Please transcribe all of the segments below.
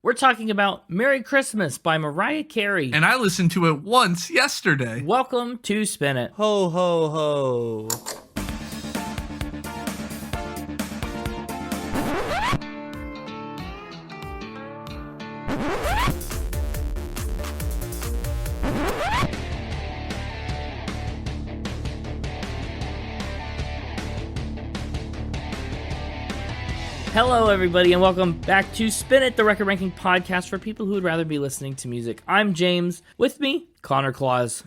We're talking about Merry Christmas by Mariah Carey. And I listened to it once yesterday. Welcome to Spin It. Ho, ho, ho. Hello, everybody, and welcome back to Spin It, the record ranking podcast for people who would rather be listening to music. I'm James. With me, Connor Claus.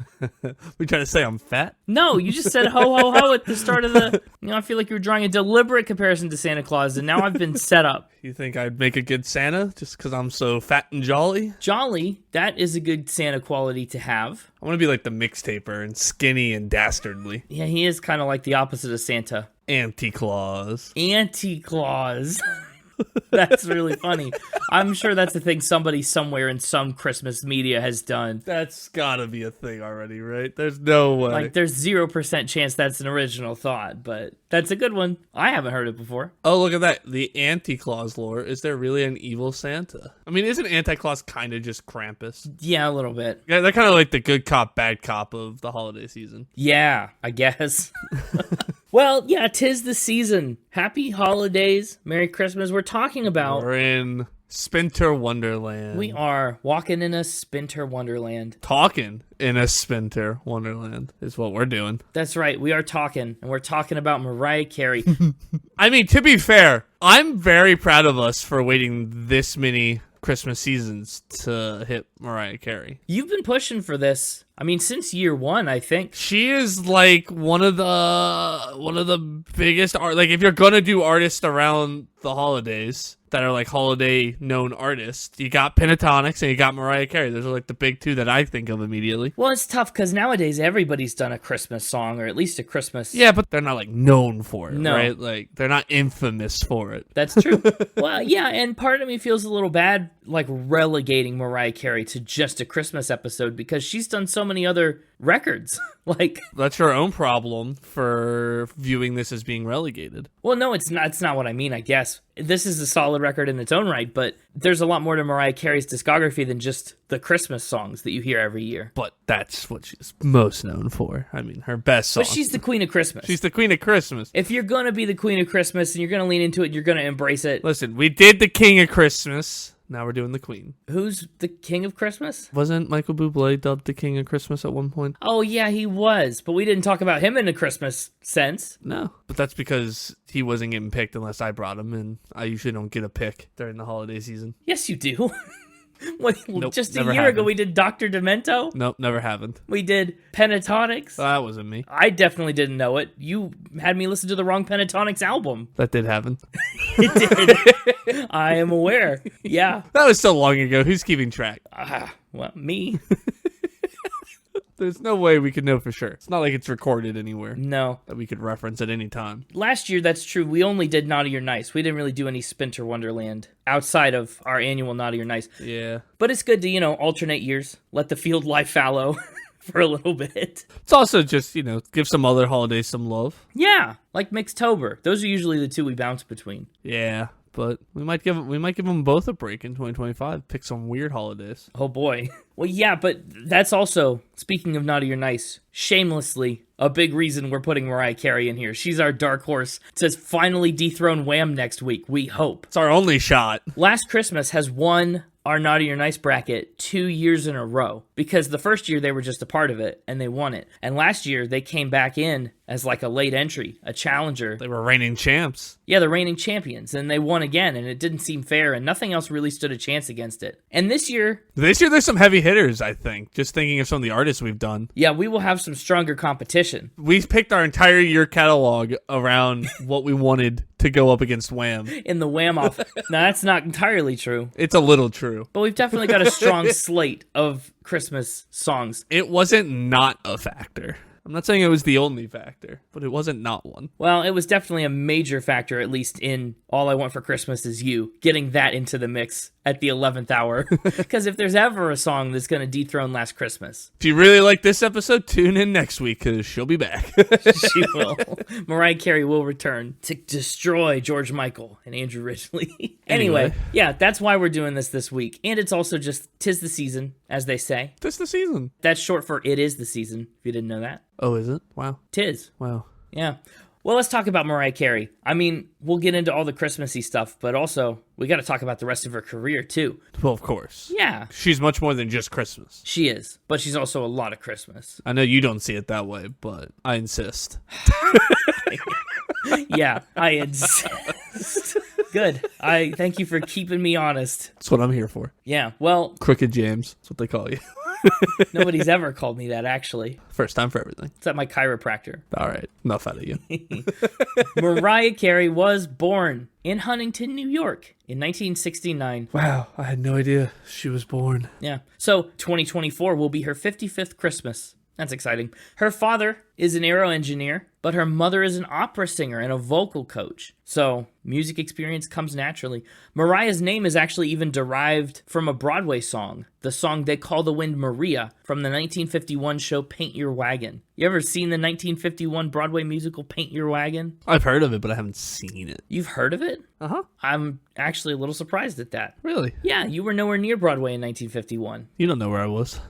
We trying to say I'm fat? No, you just said ho, ho, ho at the start of the... I feel like you were drawing a deliberate comparison to Santa Claus, and now I've been set up. You think I'd make a good Santa just because I'm so fat and jolly? Jolly, that is a good Santa quality to have. I want to be like the Mixtaper and skinny and dastardly. Yeah, he is kind of like the opposite of Santa. Anti-Claus. Anti-Claus. That's really funny. I'm sure that's a thing somebody somewhere in some Christmas media has done. That's gotta be a thing already, right? There's no way. Like, there's 0% chance that's an original thought, but that's a good one. I haven't heard it before. Oh, look at that. The Anti-Claus lore. Is there really an evil Santa? I mean, isn't Anti-Claus kind of just Krampus? Yeah, a little bit. Yeah, they're kind of like the good cop, bad cop of the holiday season. Yeah, I guess. Well, yeah, 'tis the season. Happy holidays. Merry Christmas. We're talking about... We're in Spinter Wonderland. We are walking in a Spinter Wonderland. Talking in a Spinter Wonderland is what we're doing. That's right. We are talking, and we're talking about Mariah Carey. I mean, to be fair, I'm very proud of us for waiting this many Christmas seasons to hit Mariah Carey. You've been pushing for this. I mean, since year one, I think. She is like one of the biggest art. Like, if you're gonna do artists around the holidays that are like holiday known artists, you got Pentatonics and you got Mariah Carey. Those are like the big two that I think of immediately. Well, it's tough because nowadays everybody's done a Christmas song, or at least a Christmas. Yeah, but they're not like known for it, No. right? Like, they're not infamous for it. That's true. Well, yeah, and part of me feels a little bad, like relegating Mariah Carey to just a Christmas episode because she's done so many other records. Like, that's your own problem for viewing this as being relegated. well, no, it's not. It's not what I mean. I guess this is a solid record in its own right, but there's a lot more to Mariah Carey's discography than just the Christmas songs that you hear every year. But that's what she's most known for. I mean, her best song. But she's the queen of Christmas. She's the queen of Christmas. If you're gonna be the queen of Christmas and you're gonna lean into it, you're gonna embrace it. Listen, we did the king of Christmas. Now we're doing the queen. Who's the king of Christmas? Wasn't Michael Bublé dubbed the king of Christmas at one point? Oh, yeah, he was. But we didn't talk about him in a Christmas sense. No. But that's because he wasn't getting picked unless I brought him, and I usually don't get a pick during the holiday season. Yes, you do. Nope, just a never year ago, happened. we did Dr. Demento. Nope, never happened. We did Pentatonics. That wasn't me. I definitely didn't know it. You had me listen to the wrong Pentatonics album. That did happen. It did. I am aware. Yeah. That was so long ago. Who's keeping track? Well, me. There's no way we could know for sure. It's not like it's recorded anywhere No. that we could reference at any time. Last year, that's true. We only did Naughty or Nice. We didn't really do any Spinter Wonderland outside of our annual Naughty or Nice. Yeah. But it's good to, alternate years. Let the field lie fallow for a little bit. It's also just, give some other holidays some love. Yeah, like Mixtober. Those are usually the two we bounce between. Yeah, but we might give them both a break in 2025. Pick some weird holidays. Oh boy. Well, yeah, but that's also, speaking of Naughty or Nice, shamelessly a big reason we're putting Mariah Carey in here. She's our dark horse to finally dethrone Wham next week, we hope. It's our only shot. Last Christmas has won our Naughty or Nice bracket 2 years in a row because the first year they were just a part of it and they won it. And last year they came back in as like a late entry, a challenger. They were reigning champs. Yeah, the reigning champions, and they won again, and it didn't seem fair, and nothing else really stood a chance against it. And this year, there's some heavy hitters, I think. Just thinking of some of the artists we've done. yeah, we will have some stronger competition. We picked our entire year catalog around what we wanted to go up against Wham. In the Wham off. Now, that's not entirely true, It's a little true. but we've definitely got a strong slate of Christmas songs. It wasn't not a factor. I'm not saying it was the only factor, but it wasn't not one. Well, it was definitely a major factor, at least in All I Want for Christmas Is You, getting that into the mix at the 11th hour. Because if there's ever a song that's going to dethrone Last Christmas, If you really like this episode, tune in next week because she'll be back. she will. Mariah Carey will return to destroy George Michael and Andrew Ridgely. Anyway, yeah, that's why we're doing this week. And it's also just 'tis the season, as they say. This the season. That's short for it is the season, if you didn't know that. Oh, is it? Wow. 'Tis. Wow. Yeah. Well, let's talk about Mariah Carey. I mean, we'll get into all the Christmassy stuff, but also we got to talk about the rest of her career, too. Well, of course. Yeah, She's much more than just Christmas. she is, but she's also a lot of Christmas. I know you don't see it that way, but I insist. Yeah, I insist. Good. I thank you for keeping me honest. That's what I'm here for. Yeah, well, Crooked James. That's what they call you. nobody's ever called me that, actually. First time for everything. Except my chiropractor. All right. Enough out of you. Mariah Carey was born in Huntington, New York in 1969. Wow. I had no idea she was born. Yeah. So 2024 will be her 55th Christmas. That's exciting. Her father is an aero engineer, but her mother is an opera singer and a vocal coach. So music experience comes naturally. Mariah's name is actually even derived from a Broadway song, the song They Call the Wind Maria from the 1951 show Paint Your Wagon. You ever seen the 1951 Broadway musical Paint Your Wagon? I've heard of it, but I haven't seen it. You've heard of it? Uh-huh. I'm actually a little surprised at that. Really? Yeah, you were nowhere near Broadway in 1951. You don't know where I was.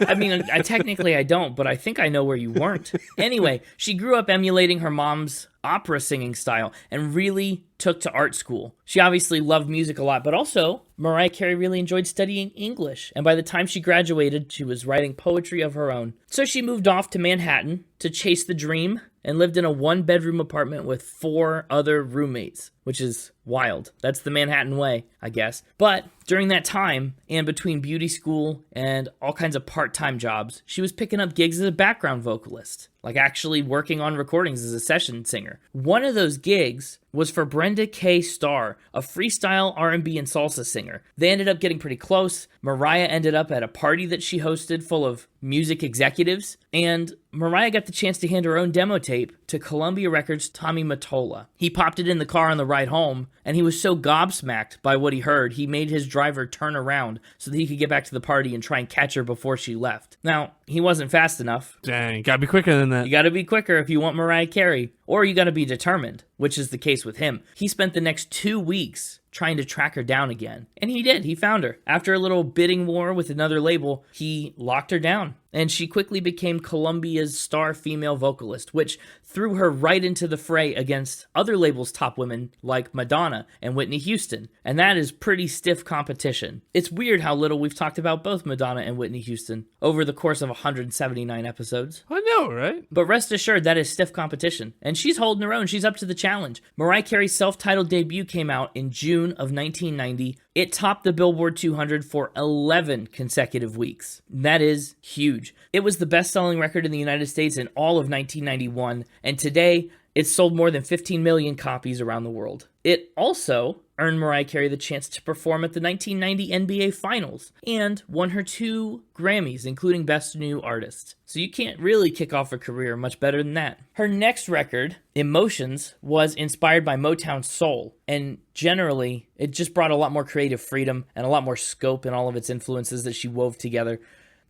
I mean, technically I don't, but I think I know where you weren't. Anyway, she grew up emulating her mom's opera singing style and really took to art school. She obviously loved music a lot, but also Mariah Carey really enjoyed studying English. And by the time she graduated, she was writing poetry of her own. So she moved off to Manhattan to chase the dream and lived in a one-bedroom apartment with 4 other roommates, which is wild. That's the Manhattan way, I guess. But during that time, and between beauty school and all kinds of part-time jobs, she was picking up gigs as a background vocalist, like actually working on recordings as a session singer. One of those gigs was for Brenda K. Starr, a freestyle R&B and salsa singer. They ended up getting pretty close. Mariah ended up at a party that she hosted full of music executives, and Mariah got the chance to hand her own demo tape to Columbia Records' Tommy Mottola. He popped it in the car on the ride home, and he was so gobsmacked by what he heard, he made his driver turn around so that he could get back to the party and try and catch her before she left. Now, he wasn't fast enough. Dang, gotta be quicker than that. You gotta be quicker if you want Mariah Carey, or you gotta be determined, which is the case with him. He spent the next 2 weeks trying to track her down again. And he did. He found her. After a little bidding war with another label, he locked her down. And she quickly became Columbia's star female vocalist, which threw her right into the fray against other labels' top women like Madonna and Whitney Houston. And that is pretty stiff competition. It's weird how little we've talked about both Madonna and Whitney Houston over the course of 179 episodes. I know, right? But rest assured, that is stiff competition. And she's holding her own. She's up to the challenge. Mariah Carey's self-titled debut came out in June of 1990. It topped the Billboard 200 for 11 consecutive weeks. That is huge. It was the best-selling record in the United States in all of 1991, and today it's sold more than 15 million copies around the world. It also earned Mariah Carey the chance to perform at the 1990 NBA Finals and won her 2 Grammys, including Best New Artist. So you can't really kick off a career much better than that. Her next record, Emotions, was inspired by Motown soul, and generally, it just brought a lot more creative freedom and a lot more scope in all of its influences that she wove together.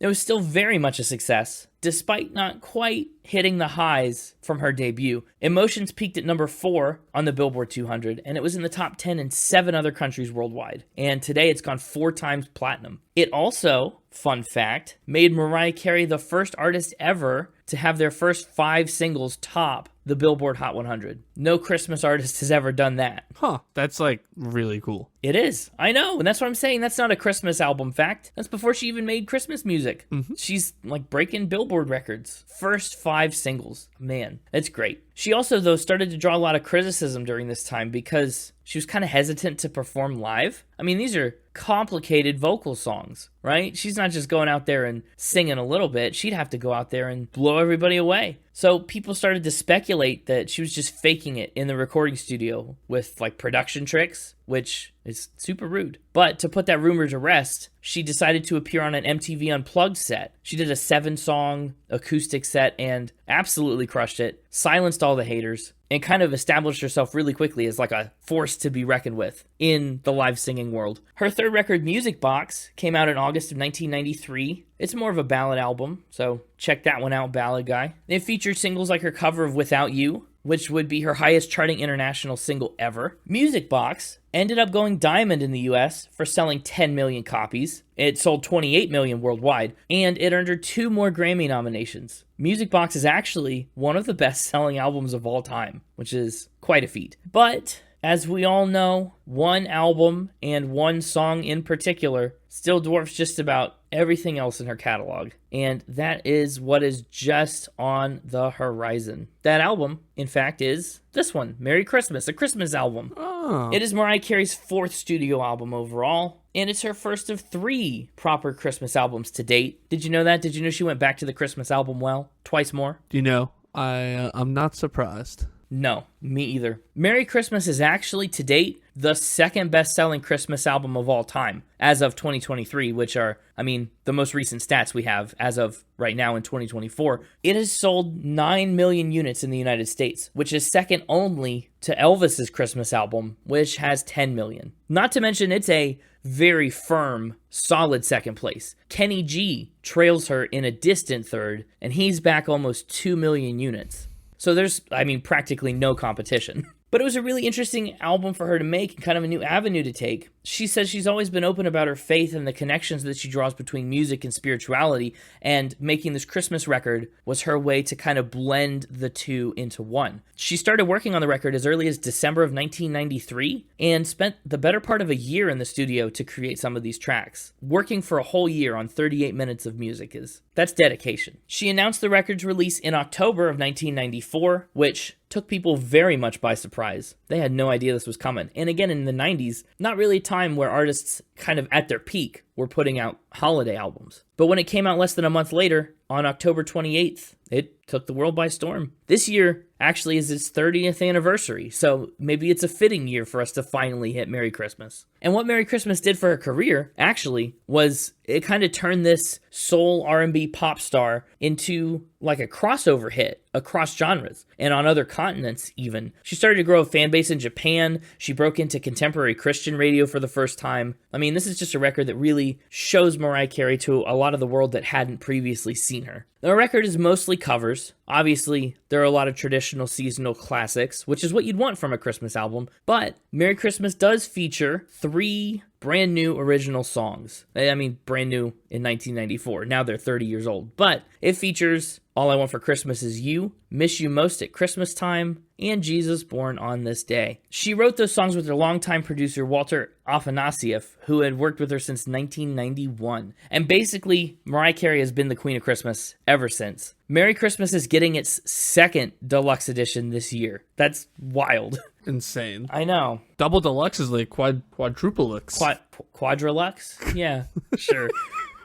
It was still very much a success, despite not quite hitting the highs from her debut. Emotions peaked at number 4 on the Billboard 200, and it was in the top 10 in 7 other countries worldwide. And today it's gone 4 times platinum. It also, fun fact, made Mariah Carey the first artist ever to have their first 5 singles top the Billboard Hot 100. No Christmas artist has ever done that. Huh. That's like really cool. It is. I know. And that's what I'm saying. That's not a Christmas album fact. That's before she even made Christmas music. Mm-hmm. She's like breaking Billboard records. First 5 singles. Man, that's great. She also, though, started to draw a lot of criticism during this time because she was kind of hesitant to perform live. I mean, these are complicated vocal songs, right? She's not just going out there and singing a little bit. She'd have to go out there and blow everybody away. So people started to speculate that she was just faking it in the recording studio with like production tricks, which It's super rude. But to put that rumor to rest, she decided to appear on an MTV Unplugged set. She did a 7-song acoustic set and absolutely crushed it, silenced all the haters, and kind of established herself really quickly as like a force to be reckoned with in the live singing world. Her third record, Music Box, came out in August of 1993. It's more of a ballad album, so check that one out, ballad guy. It featured singles like her cover of Without You, which would be her highest charting international single ever. Music Box ended up going diamond in the US for selling 10 million copies. It sold 28 million worldwide, and it earned her 2 more Grammy nominations. Music Box is actually one of the best-selling albums of all time, which is quite a feat. But as we all know, one album and one song in particular still dwarfs just about everything else in her catalog. And that is what is just on the horizon. That album, in fact, is this one, Merry Christmas, a Christmas album. Oh. It is Mariah Carey's 4th studio album overall, and it's her first of 3 proper Christmas albums to date. Did you know that? Did you know she went back to the Christmas album well? Twice more? You know, I'm not surprised. No, me either. Merry Christmas is actually, to date, the second best-selling Christmas album of all time, as of 2023, which are, the most recent stats we have as of right now in 2024. It has sold 9 million units in the United States, which is second only to Elvis's Christmas album, which has 10 million. Not to mention, it's a very firm, solid second place. Kenny G trails her in a distant third, and he's back almost 2 million units. So there's, practically no competition. But it was a really interesting album for her to make and kind of a new avenue to take. She says she's always been open about her faith and the connections that she draws between music and spirituality, and making this Christmas record was her way to kind of blend the two into one. She started working on the record as early as December of 1993 and spent the better part of a year in the studio to create some of these tracks. Working for a whole year on 38 minutes of music that's dedication. She announced the record's release in October of 1994, which took people very much by surprise. They had no idea this was coming. And again, in the 90s, not really a time where artists kind of at their peak were putting out holiday albums. But when it came out less than a month later, on October 28th, it took the world by storm. This year actually is its 30th anniversary, so maybe it's a fitting year for us to finally hit Merry Christmas. And what Merry Christmas did for her career, actually, was it kind of turned this soul R&B pop star into like a crossover hit across genres and on other continents even. She started to grow a fan base in Japan. She broke into contemporary Christian radio for the first time. This is just a record that really shows Mariah Carey to a lot of the world that hadn't previously seen her. The record is mostly covers. Obviously, there are a lot of traditional seasonal classics, which is what you'd want from a Christmas album, but Merry Christmas does feature 3 brand new original songs. Brand new in 1994. Now they're 30 years old. But it features All I Want for Christmas Is You, Miss You Most at Christmas Time, and Jesus Born on This Day. She wrote those songs with her longtime producer, Walter Afanasieff, who had worked with her since 1991. And basically, Mariah Carey has been the queen of Christmas ever since. Merry Christmas is getting its 2nd deluxe edition this year. That's wild. Insane. I know. Double deluxe is like quadruplelux. Quadrelux? Yeah, sure.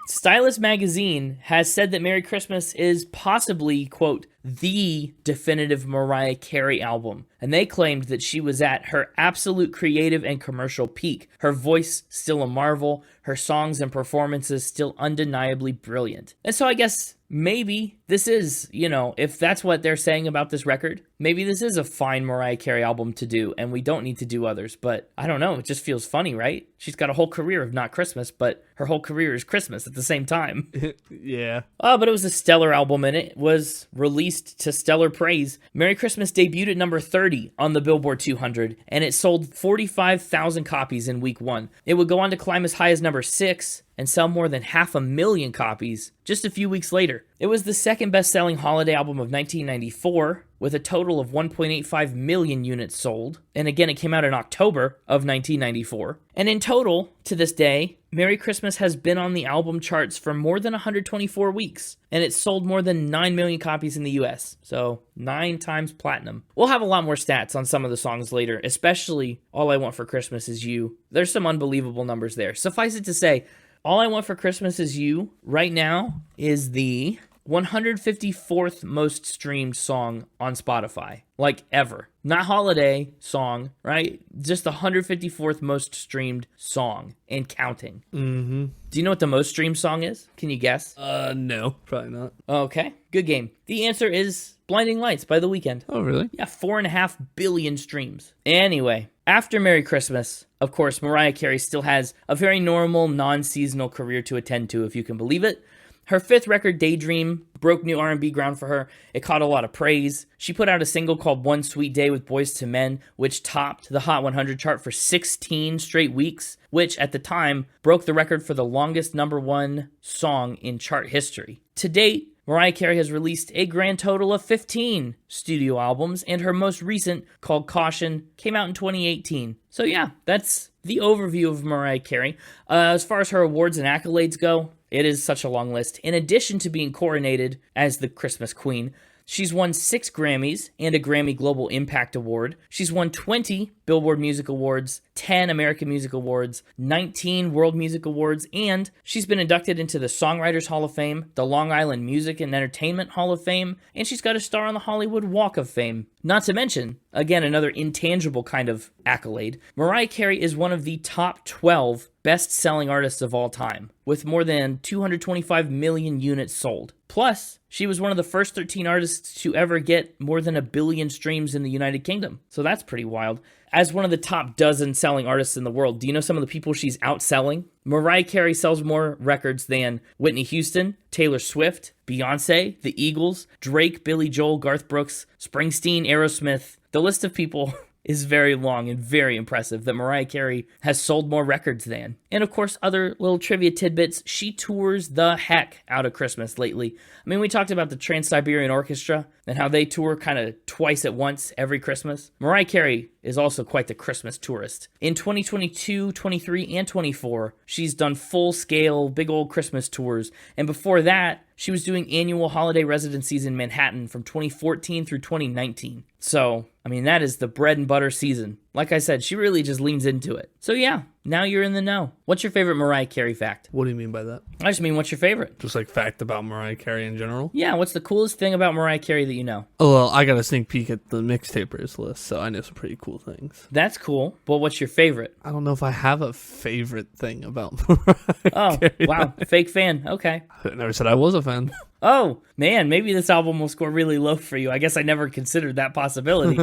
Stylist Magazine has said that Merry Christmas is possibly, quote, the definitive Mariah Carey album. And they claimed that she was at her absolute creative and commercial peak. Her voice still a marvel, her songs and performances still undeniably brilliant. And so I guess maybe this is, if that's what they're saying about this record, maybe this is a fine Mariah Carey album to do, and we don't need to do others. But I don't know, it just feels funny, right? She's got a whole career of not Christmas, but her whole career is Christmas at the same time. Yeah. But it was a stellar album, and it was released to stellar praise. Merry Christmas debuted at number 30 on the Billboard 200, and it sold 45,000 copies in week 1. It would go on to climb as high as number 6 and sell more than 500,000 copies just a few weeks later. It was the second best-selling holiday album of 1994, with a total of 1.85 million units sold. And again, it came out in October of 1994. And in total, to this day, Merry Christmas has been on the album charts for more than 124 weeks, and it's sold more than 9 million copies in the US, so 9 times platinum. We'll have a lot more stats on some of the songs later, especially All I Want for Christmas Is You. There's some unbelievable numbers there. Suffice it to say, All I Want for Christmas Is You right now is the 154th most streamed song on Spotify, like ever. Not holiday song, right? Just the 154th most streamed song and counting. Mm-hmm. Do you know what the most streamed song is? Can you guess? No, probably not. Okay, good game. The answer is Blinding Lights by The Weeknd. Oh, really? Yeah, 4.5 billion streams. Anyway, after Merry Christmas, of course, Mariah Carey still has a very normal, non-seasonal career to attend to, if you can believe it. Her fifth record, Daydream, broke new R&B ground for her. It caught a lot of praise. She put out a single called One Sweet Day with Boyz II Men, which topped the Hot 100 chart for 16 straight weeks, which at the time broke the record for the longest #1 song in chart history. To date, Mariah Carey has released a grand total of 15 studio albums, and her most recent, called Caution, came out in 2018. So yeah, that's the overview of Mariah Carey. As far as her awards and accolades go, it is such a long list. In addition to being coronated as the Christmas Queen, she's won 6 Grammys and a Grammy Global Impact Award. She's won 20 Billboard Music Awards, 10 American Music Awards, 19 World Music Awards, and she's been inducted into the Songwriters Hall of Fame, the Long Island Music and Entertainment Hall of Fame, and she's got a star on the Hollywood Walk of Fame. Not to mention, again, another intangible kind of accolade, Mariah Carey is one of the top 12 best-selling artists of all time, with more than 225 million units sold. Plus, she was one of the first 13 artists to ever get more than 1 billion streams in the United Kingdom. So that's pretty wild. As one of the top dozen selling artists in the world, do you know some of the people she's outselling? Mariah Carey sells more records than Whitney Houston, Taylor Swift, Beyonce, The Eagles, Drake, Billy Joel, Garth Brooks, Springsteen, Aerosmith. The list of people is very long and very impressive that Mariah Carey has sold more records than. And of course, other little trivia tidbits, she tours the heck out of Christmas lately. I mean, we talked about the Trans-Siberian Orchestra and how they tour kind of twice at once every Christmas. Mariah Carey is also quite the Christmas tourist. In 2022, 23, and 24, she's done full-scale, big old Christmas tours. And before that, she was doing annual holiday residencies in Manhattan from 2014 through 2019. So, I mean, that is the bread and butter season. Like I said, she really just leans into it. So yeah, now you're in the know. What's your favorite Mariah Carey fact? What do you mean by that? I just mean, what's your favorite? Just like fact about Mariah Carey in general? Yeah, what's the coolest thing about Mariah Carey that you know? Oh, well, I got a sneak peek at the Mixtapers list, so I know some pretty cool things. That's cool. But what's your favorite? I don't know if I have a favorite thing about Mariah Carey. Oh, wow. Fake fan. Okay. I never said I was a fan. Oh, man, maybe this album will score really low for you. I guess I never considered that possibility.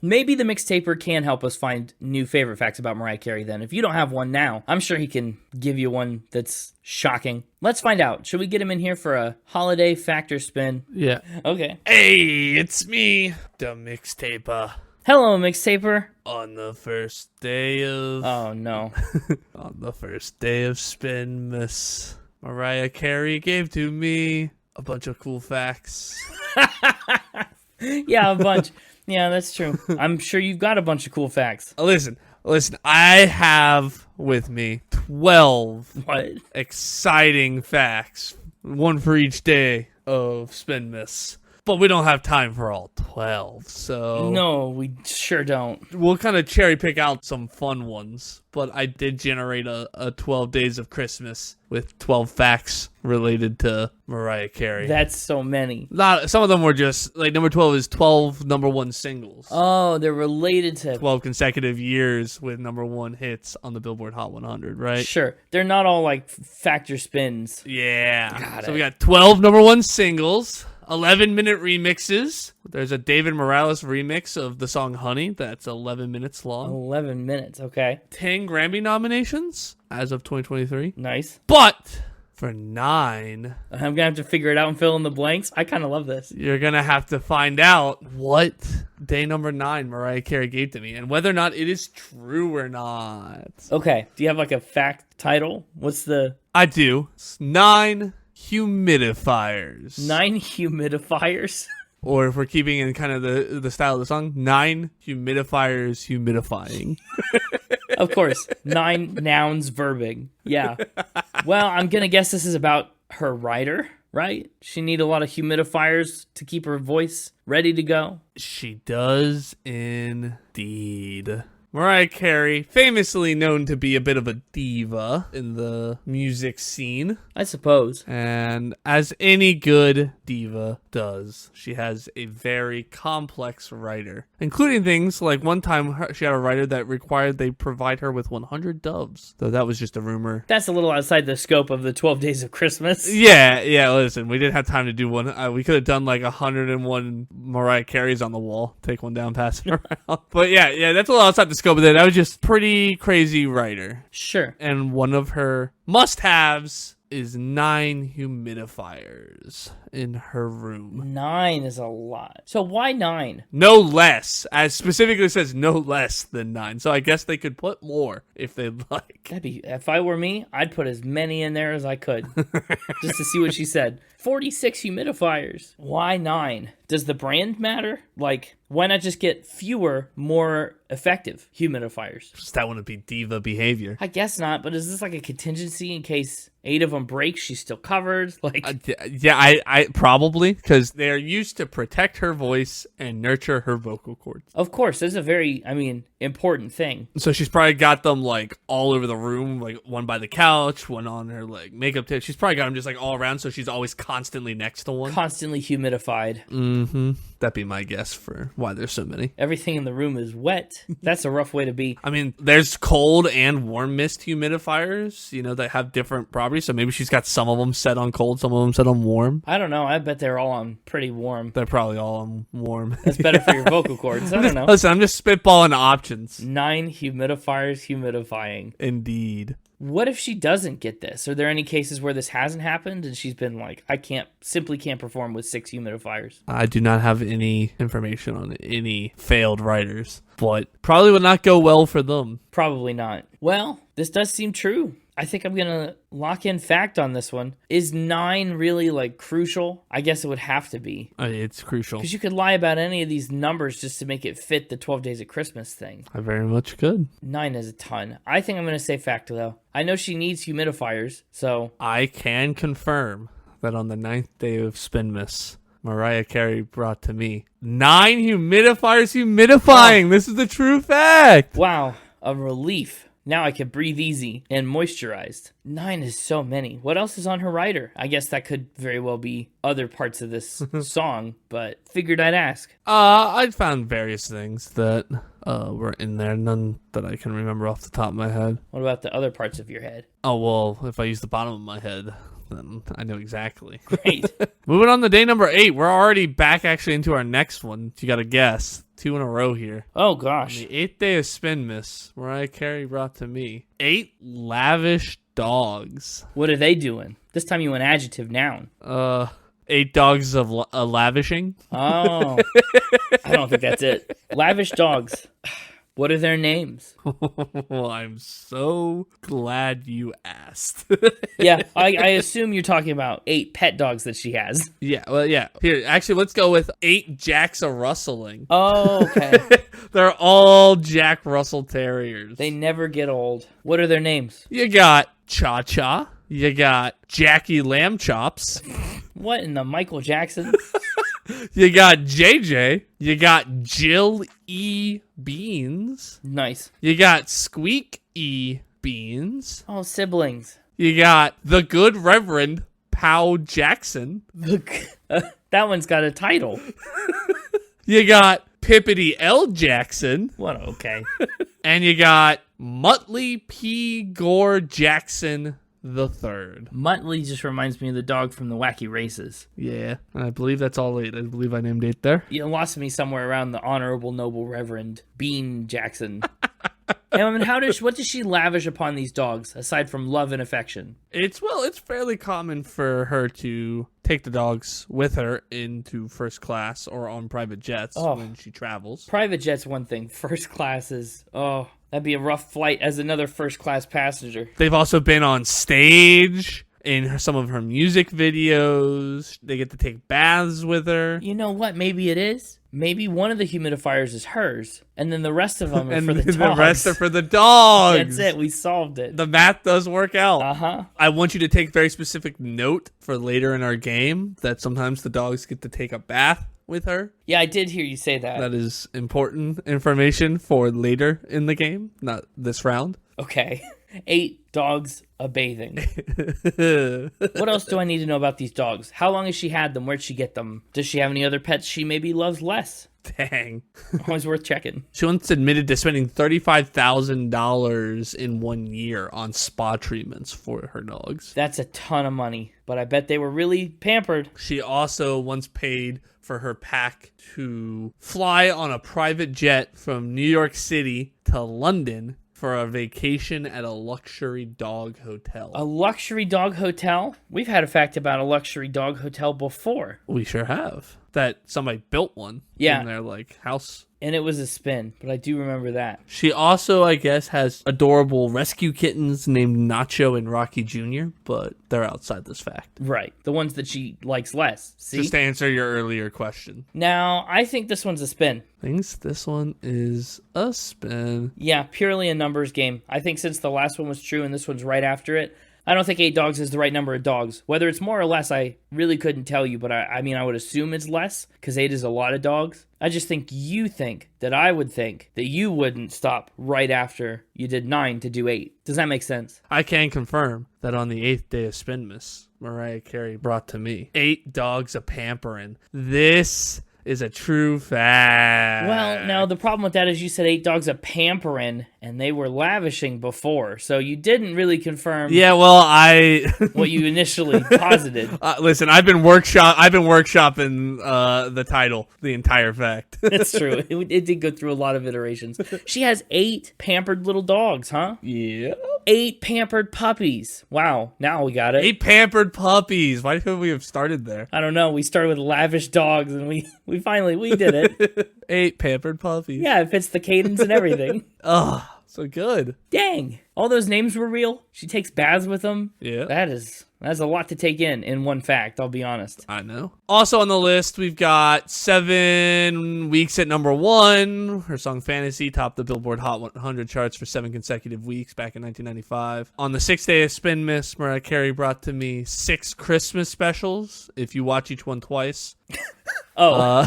Maybe the Mixtaper can help us find new favorite facts about Mariah Carey then. If you don't have one now, I'm sure he can give you one that's shocking. Let's find out. Should we get him in here for a holiday factor spin? Yeah. Okay. Hey, it's me, the Mixtaper. Hello, Mixtaper. On the first day of... Oh, no. On the first day of Spinmas, Mariah Carey gave to me a bunch of cool facts. Yeah, a bunch. Yeah, that's true. I'm sure you've got a bunch of cool facts. Listen, I have with me 12 What? exciting facts, one for each day of Spinmas. But we don't have time for all 12, so... No, we sure don't. We'll kind of cherry pick out some fun ones. But I did generate a 12 days of Christmas with 12 facts related to Mariah Carey. That's so many. Some of them were just, like, number 12 is 12 #1 singles. Oh, they're related to... 12 consecutive years with #1 hits on the Billboard Hot 100, right? Sure. They're not all, like, factor spins. Yeah. Got So it. we got 12 #1 singles, 11-minute remixes. There's a David Morales remix of the song Honey that's 11 minutes long. 11 minutes, okay. 10 Grammy nominations as of 2023. Nice. But for 9, I'm going to have to figure it out and fill in the blanks. I kind of love this. you're going to have to find out what day number 9 Mariah Carey gave to me and whether or not it is true or not. Okay. Do you have, like, a fact title? What's the... I do. It's 9 Humidifiers. 9 humidifiers? Or if we're keeping in kind of the style of the song, 9 humidifiers humidifying. Of course. 9 nouns verbing. Yeah. Well, I'm going to guess this is about her writer, right? She need a lot of humidifiers to keep her voice ready to go. She does indeed. Mariah Carey, famously known to be a bit of a diva in the music scene. I suppose. And as any good diva does, she has a very complex writer, including things like one time she had a writer that required they provide her with 100 doves. Though that was just a rumor. That's a little outside the scope of the 12 Days of Christmas. Yeah, listen, we didn't have time to do one. We could have done like 101 Mariah Careys on the wall. Take one down, pass it around. But yeah, that's a little outside the scope of that. That was just pretty crazy writer. Sure. And one of her must-haves is 9 humidifiers in her room. 9 is a lot. So why 9? No less. As specifically says no less than 9. So I guess they could put more if they'd like. If I were me, I'd put as many in there as I could. Just to see what she said. 46 humidifiers. Why 9? Does the brand matter? Like, why not just get fewer, more effective humidifiers? That wouldn't be diva behavior. I guess not, but is this like a contingency in case 8 of them break, she's still covered? Like, I probably, because they're used to protect her voice and nurture her vocal cords. Of course, that's a very, important thing. So she's probably got them like all over the room, like one by the couch, one on her like makeup tip. She's probably got them just like all around, so she's always constantly next to one. Constantly humidified. Mm-hmm. That'd be my guess for why there's so many. Everything in the room is wet. That's a rough way to be. I mean, there's cold and warm mist humidifiers, that have different properties. So maybe she's got some of them set on cold, some of them set on warm. I don't know. I bet they're all on pretty warm. They're probably all on warm. That's better for your vocal cords. I don't know. Listen, I'm just spitballing options. 9 humidifiers humidifying. Indeed. What if she doesn't get this? Are there any cases where this hasn't happened and she's been like, I simply can't perform with 6 humidifiers? I do not have any information on any failed writers, but probably would not go well for them. Probably not. Well, this does seem true. I think I'm going to lock in fact on this one. Is 9 really like crucial? I guess it would have to be. It's crucial. Because you could lie about any of these numbers just to make it fit the 12 Days of Christmas thing. I very much could. 9 is a ton. I think I'm going to say fact though. I know she needs humidifiers, so. I can confirm that on the 9th day of Spinmas, Mariah Carey brought to me 9 humidifiers humidifying. Wow. This is the true fact. Wow. A relief. Now I can breathe easy and moisturized. 9 is so many. What else is on her rider? I guess that could very well be other parts of this song, but figured I'd ask. I found various things that were in there. None that I can remember off the top of my head. What about the other parts of your head? Oh, well, if I use the bottom of my head, then I know exactly. Great. Moving on to day number 8. We're already back actually into our next one. You got to guess. 2 in a row here. Oh, gosh. On the 8th day of Spinmas, Mariah Carey brought to me 8 lavish dogs. What are they doing? This time you went adjective noun. 8 dogs of lavishing. Oh. I don't think that's it. Lavish dogs. What are their names? Well, I'm so glad you asked. Yeah, I assume you're talking about 8 pet dogs that she has. Yeah, well, yeah. Here, actually, let's go with 8 Jacks a rustling. Oh, okay. They're all Jack Russell Terriers. They never get old. What are their names? You got Cha-Cha. You got Jackie Lamb Chops. What in the Michael Jackson? You got JJ. You got Jill E. Beans. Nice. You got Squeak E. Beans. Oh, siblings. You got the Good Reverend Pow Jackson. That one's got a title. You got Pippity L. Jackson. What? Okay. And you got Muttley P. Gore Jackson the Third. Muttley just reminds me of the dog from the Wacky Races. Yeah, and I believe that's all 8. I believe I named 8 there. You lost me somewhere around the Honorable Noble Reverend Bean Jackson. And what does she lavish upon these dogs aside from love and affection? It's fairly common for her to take the dogs with her into first class or on private jets when she travels. Private jet's one thing. First class is that'd be a rough flight as another first class passenger. They've also been on stage in some of her music videos. They get to take baths with her. You know what? Maybe it is. Maybe one of the humidifiers is hers, and then the rest of them are for the dogs. The rest are for the dogs. That's it. We solved it. The math does work out. Uh-huh. I want you to take very specific note for later in our game that sometimes the dogs get to take a bath with her. Yeah, I did hear you say that. That is important information for later in the game, not this round. Okay. 8 dogs a-bathing. What else do I need to know about these dogs? How long has she had them? Where'd she get them? Does she have any other pets she maybe loves less? Dang. Always worth checking. She once admitted to spending $35,000 in 1 year on spa treatments for her dogs. That's a ton of money, but I bet they were really pampered. She also once paid for her pack to fly on a private jet from New York City to London for a vacation at a luxury dog hotel. A luxury dog hotel? We've had a fact about a luxury dog hotel before. We sure have. That somebody built one Yeah. in their house. And it was a spin, but I do remember that. She also, I guess, has adorable rescue kittens named Nacho and Rocky Jr., but they're outside this fact. Right. The ones that she likes less. See? Just to answer your earlier question. Now, I think this one's a spin. Thinks this one is a spin. Yeah, purely a numbers game. I think since the last one was true and this one's right after it, I don't think 8 dogs is the right number of dogs. Whether it's more or less, I really couldn't tell you, but I mean, I would assume it's less, because 8 is a lot of dogs. I just think you think that I would think that you wouldn't stop right after you did 9 to do 8. Does that make sense? I can confirm that on the 8th day of Spinmas, Mariah Carey brought to me 8 dogs a pamperin'. This is a true fact. Well, now the problem with that is you said 8 dogs a pamperin', and they were lavishing before, so you didn't really confirm Yeah, well, what you initially posited. listen, I've been workshopping the title, the entire fact. It's true. It did go through a lot of iterations. She has 8 pampered little dogs, huh? Yeah. 8 pampered puppies. Wow, now we got it. 8 pampered puppies. Why couldn't we have started there? I don't know. We started with lavish dogs, and we finally did it. 8 pampered puppies. Yeah, it fits the cadence and everything. Oh, so good. Dang, all those names were real. She takes baths with them. Yeah. That's a lot to take in one fact, I'll be honest. I know. Also on the list, we've got 7 weeks at number 1. Her song Fantasy topped the Billboard Hot 100 charts for 7 consecutive weeks back in 1995. On the 6th day of Spinmas, Mariah Carey brought to me 6 Christmas specials, if you watch each one twice. Oh,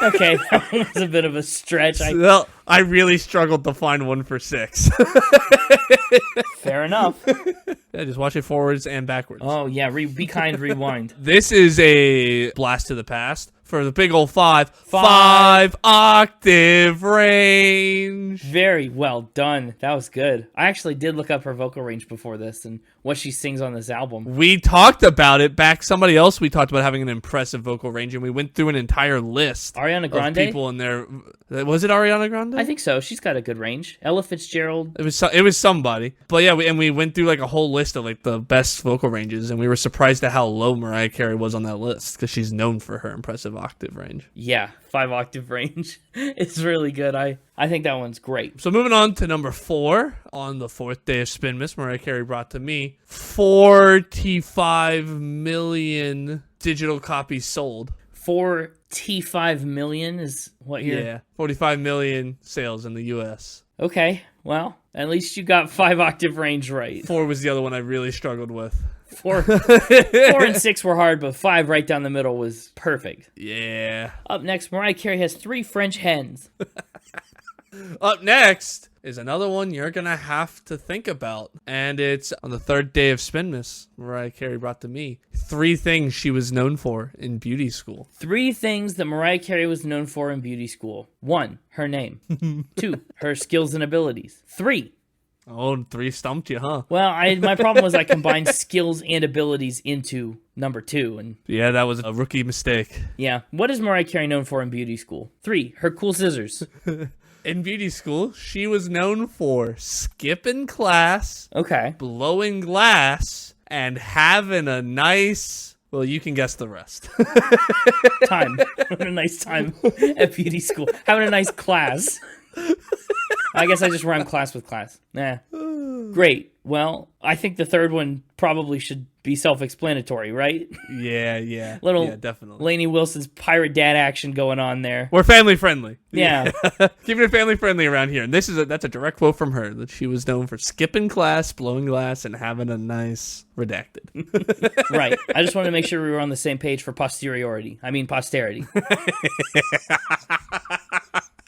okay, that was a bit of a stretch. Well, I really struggled to find one for 6. Fair enough. Yeah, just watch it forwards and backwards. Oh, yeah, be kind, rewind. This is a blast to the past for the big old 5 Five. octave range. Very well done. That was good. I actually did look up her vocal range before this and what she sings on this album. We talked about it back. Somebody else we talked about having an impressive vocal range, and we went through an entire list Ariana Grande? of people in there. Was it Ariana Grande? I think so. She's got a good range. Ella Fitzgerald. It was somebody. But yeah, we went through a whole list of the best vocal ranges, and we were surprised at how low Mariah Carey was on that list because she's known for her impressive octave range. Yeah, 5 octave range. It's really good. I think that one's great. So moving on to number 4. On the 4th day of Spinmas, Mariah Carey brought to me 45 million digital copies sold. 45 million is what you're... Yeah, 45 million sales in the U.S. Okay, well, at least you got 5 octave range right. 4 was the other one I really struggled with. 4 and 6 were hard, but 5 right down the middle was perfect. Yeah. Up next, Mariah Carey has 3 French hens. Up next is another one you're going to have to think about. And it's on the 3rd day of Spinmas, Mariah Carey brought to me 3 things she was known for in beauty school. 3 things that Mariah Carey was known for in beauty school. 1, her name. 2, her skills and abilities. 3. Oh, 3 stumped you, huh? Well, my problem was I combined skills and abilities into number 2. And Yeah, that was a rookie mistake. yeah, what is Mariah Carey known for in beauty school? 3, her cool scissors. In beauty school, she was known for skipping class, Okay. blowing glass, and having a nice... Well, you can guess the rest. Time. Having a nice time at beauty school. Having a nice class. I guess I just rhyme class with class. Nah. Great. Well, I think the third one probably should be self-explanatory, right? Yeah. Little definitely. Lainey Wilson's pirate dad action going on there. We're family friendly. Yeah. Keeping it family friendly around here. And that's a direct quote from her, that she was known for skipping class, blowing glass, and having a nice redacted. Right. I just wanted to make sure we were on the same page for posterity.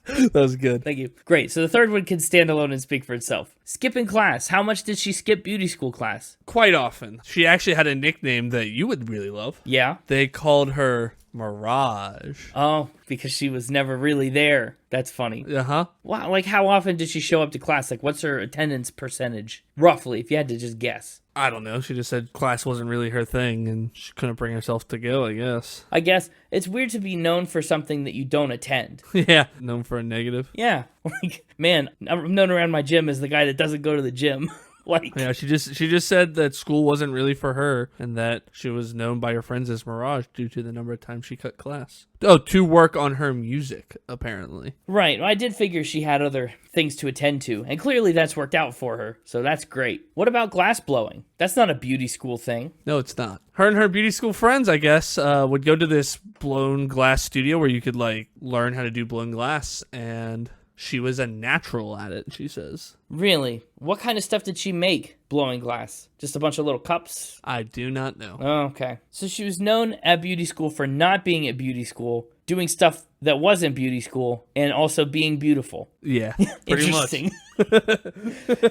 That was good. Thank you. Great. So the third one can stand alone and speak for itself. Skipping class. How much did she skip beauty school class? Quite often. She actually had a nickname that you would really love. Yeah. They called her Mirage. Oh, because she was never really there. That's funny. Uh-huh. Wow. Like, how often did she show up to class? Like, what's her attendance percentage? Roughly, if you had to just guess. I don't know. She just said class wasn't really her thing, and she couldn't bring herself to go, I guess. I guess it's weird to be known for something that you don't attend. Yeah. Known for a negative. Yeah. Like, man, I'm known around my gym as the guy that doesn't go to the gym. Like, Yeah, she just said that school wasn't really for her, and that she was known by her friends as Mirage due to the number of times she cut class. Oh, to work on her music, apparently. right. I did figure she had other things to attend to, and clearly that's worked out for her, so that's great. What about glass blowing? That's not a beauty school thing. No, it's not. Her and her beauty school friends, I guess, would go to this blown glass studio where you could, like, learn how to do blown glass, and she was a natural at it, she says. Really? What kind of stuff did she make blowing glass? Just a bunch of little cups? I do not know. Oh, okay. So she was known at beauty school for not being at beauty school, doing stuff that wasn't beauty school, and also being beautiful. Yeah, pretty much. Interesting.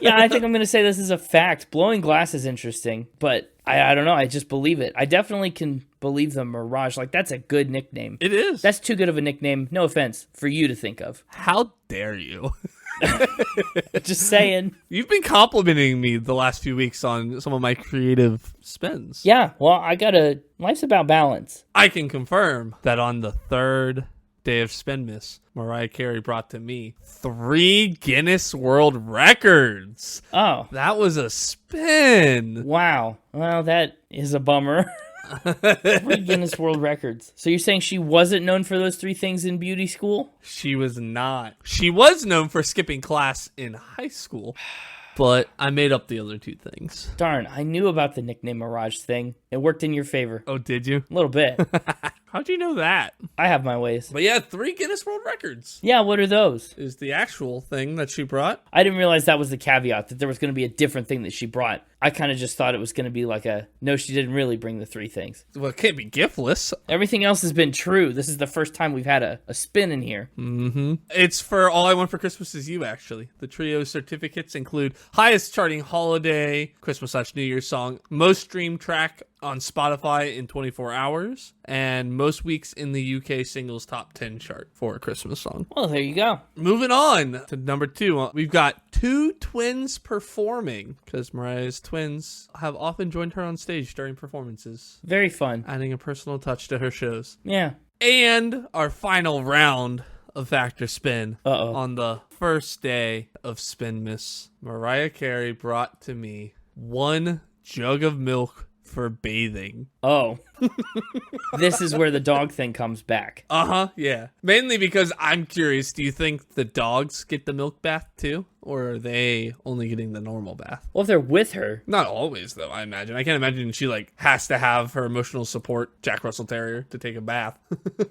Yeah, I think I'm going to say this is a fact. Blowing glass is interesting, but I don't know. I just believe it. I definitely can believe the Mirage. Like, that's a good nickname. It is. That's too good of a nickname, no offense, for you to think of. How dare you? Just saying. You've been complimenting me the last few weeks on some of my creative spins. Yeah, well, life's about balance. I can confirm that on the third day of Spinmas, Mariah Carey brought to me 3 Guinness World Records. Oh, That was a spin. wow. Well, that is a bummer. 3 Guinness World Records. So you're saying she wasn't known for those 3 things in beauty school? She was not. She was known for skipping class in high school, but I made up the other 2 things. Darn, I knew about the nickname Mirage thing. It worked in your favor. Oh, did you? A little bit. How'd you know that? I have my ways. But yeah, 3 Guinness World Records Yeah, what are those? is the actual thing that she brought. I didn't realize that was the caveat, that there was going to be a different thing that she brought. I kind of just thought it was going to be like no, she didn't really bring the 3 things. Well, it can't be giftless. Everything else has been true. This is the first time we've had a spin in here. Mm-hmm. It's for All I Want for Christmas Is You, actually. The trio certificates include highest charting holiday, Christmas/New Year's song, most streamed track on Spotify in 24 hours, and most weeks in the UK singles top 10 chart for a Christmas song. Well, there you go. Moving on to number 2, we've got 2 twins performing, because Mariah's twins have often joined her on stage during performances, Very fun. adding a personal touch to her shows. Yeah. And our final round of Factor Spin. Uh-oh. On the first day of Spinmas, Mariah Carey brought to me 1 jug of milk for bathing. Oh. This is where the dog thing comes back. Uh-huh, yeah. Mainly because I'm curious, do you think the dogs get the milk bath too? Or are they only getting the normal bath? Well, if they're with her. Not always, though, I imagine. I can't imagine she, like, has to have her emotional support Jack Russell Terrier to take a bath.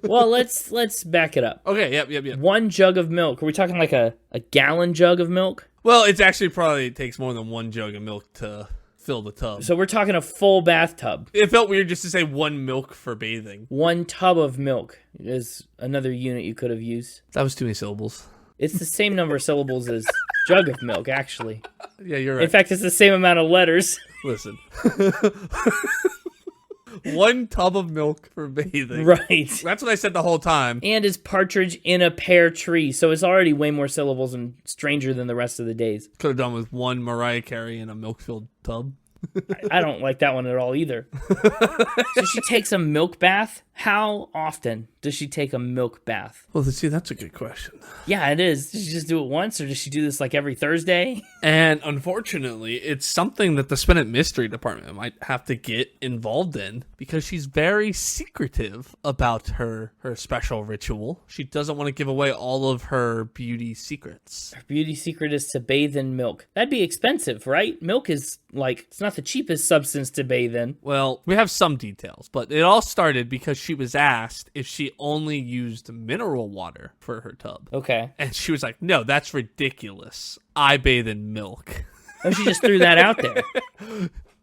Well, let's back it up. Okay, yep. 1 jug of milk. Are we talking like a gallon jug of milk? Well, it's actually probably takes more than 1 jug of milk to fill the tub. So we're talking a full bathtub. It felt weird just to say 1 milk for bathing. 1 tub of milk is another unit you could have used. That was too many syllables. It's the same number of syllables as jug of milk, actually. Yeah, you're right. In fact, it's the same amount of letters. Listen. 1 tub of milk for bathing. Right. That's what I said the whole time. And it's partridge in a pear tree, so it's already way more syllables and stranger than the rest of the days. Could have done with 1 Mariah Carey in a milk-filled tub. I don't like that one at all either. So she takes a milk bath How often does she take a milk bath? Well, see, that's a good question. Yeah, it is. Does she just do it once, or does she do this like every Thursday? And unfortunately, it's something that the Spin It Mystery Department might have to get involved in because she's very secretive about her special ritual. She doesn't want to give away all of her beauty secrets. Her beauty secret is to bathe in milk. That'd be expensive, right? Milk is it's not the cheapest substance to bathe in. Well, we have some details, but it all started because she was asked if she only used mineral water for her tub. Okay. And she was like, no, that's ridiculous. I bathe in milk. Oh, she just threw that out there.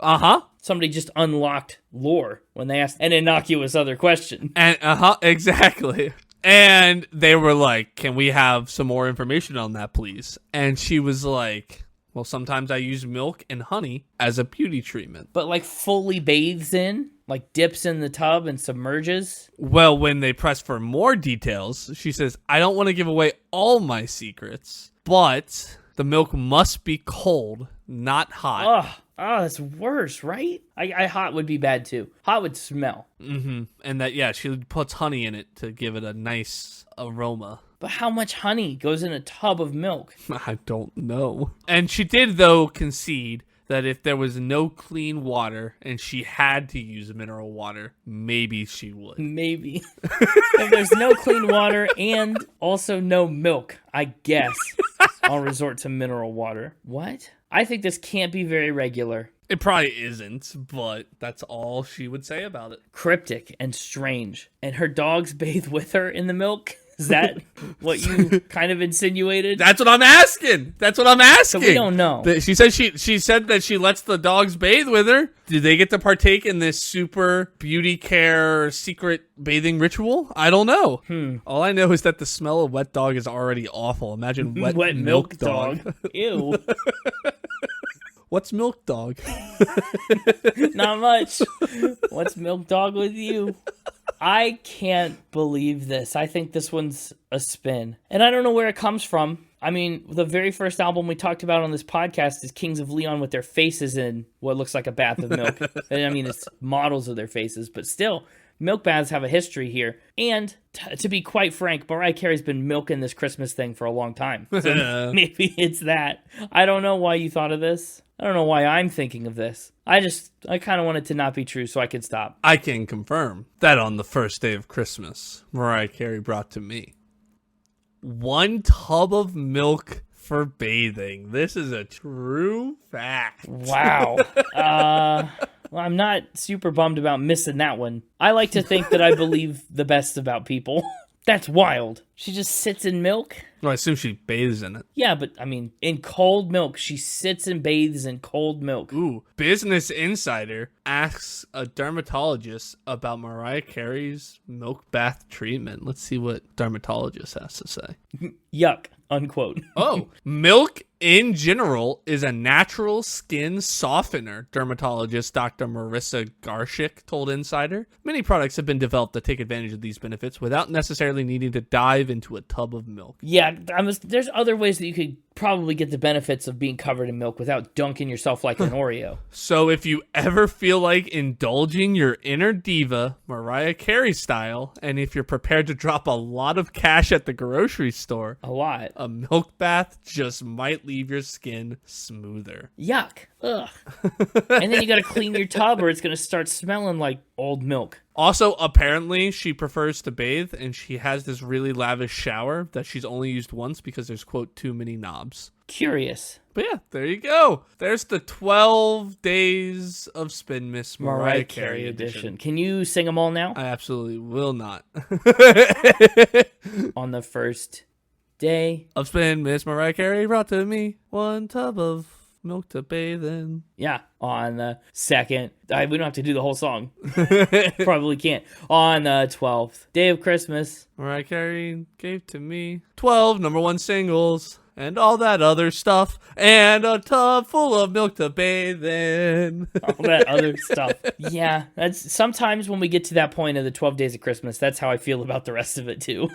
Uh-huh. Somebody just unlocked lore when they asked an innocuous other question. And exactly. And they were like, can we have some more information on that, please? And she was like, well, sometimes I use milk and honey as a beauty treatment. But fully bathes in? Like dips in the tub and submerges? Well, when they press for more details, she says, I don't want to give away all my secrets, but the milk must be cold, not hot. Oh, that's worse, right? Hot would be bad too. Hot would smell. Mm-hmm. And that, yeah, she puts honey in it to give it a nice aroma. But how much honey goes in a tub of milk? I don't know. And she did, though, concede that if there was no clean water and she had to use mineral water, maybe she would. Maybe. If there's no clean water and also no milk, I guess I'll resort to mineral water. What? I think this can't be very regular. It probably isn't, but that's all she would say about it. Cryptic and strange. And her dogs bathe with her in the milk? Is that what you kind of insinuated? That's what I'm asking. So we don't know. She said that she lets the dogs bathe with her. Do they get to partake in this super beauty care secret bathing ritual? I don't know. All I know is that the smell of wet dog is already awful. Imagine wet milk dog. Ew. What's milk dog? Not much. What's milk dog with you? I can't believe this. I think this one's a spin. And I don't know where it comes from. I mean, the very first album we talked about on this podcast is Kings of Leon with their faces in what looks like a bath of milk. And I mean, it's models of their faces, but still, milk baths have a history here. And to be quite frank, Mariah Carey's been milking this Christmas thing for a long time. So maybe it's that. I don't know why you thought of this. I don't know why I'm thinking of this. I kind of want it to not be true so I can stop. I can confirm that on the first day of Christmas, Mariah Carey brought to me 1 tub of milk for bathing. This is a true fact. Wow. Well, I'm not super bummed about missing that one. I like to think that I believe the best about people. That's wild. She just sits in milk? Well, I assume she bathes in it. Yeah, but I mean, in cold milk. She sits and bathes in cold milk. Ooh. Business Insider asks a dermatologist about Mariah Carey's milk bath treatment. Let's see what dermatologist has to say. Yuck, unquote. Oh, milk in general is a natural skin softener, dermatologist Dr. Marissa Garshik told Insider. Many products have been developed that take advantage of these benefits without necessarily needing to dive into a tub of milk. Yeah, there's other ways that you could probably get the benefits of being covered in milk without dunking yourself like an Oreo. So if you ever feel like indulging your inner diva, Mariah Carey style, and if you're prepared to drop a lot of cash at the grocery store, A lot. a milk bath just might leave your skin smoother. Yuck. Ugh. And then you gotta clean your tub or it's gonna start smelling like old milk. Also, apparently, she prefers to bathe, and she has this really lavish shower that she's only used once because there's, quote, too many knobs. Curious. But yeah, there you go. There's the 12 Days of Spinmas Mariah Carey edition. Can you sing them all now? I absolutely will not. On the first day of Spinmas Mariah Carey brought to me 1 tub of milk to bathe in. Yeah. On the second, we don't have to do the whole song. Probably can't. On the 12th day of Christmas, Mariah Carey gave to me 12 #1 singles. and all that other stuff, and a tub full of milk to bathe in. All that other stuff. Yeah, that's sometimes when we get to that point of the 12 days of Christmas, that's how I feel about the rest of it too.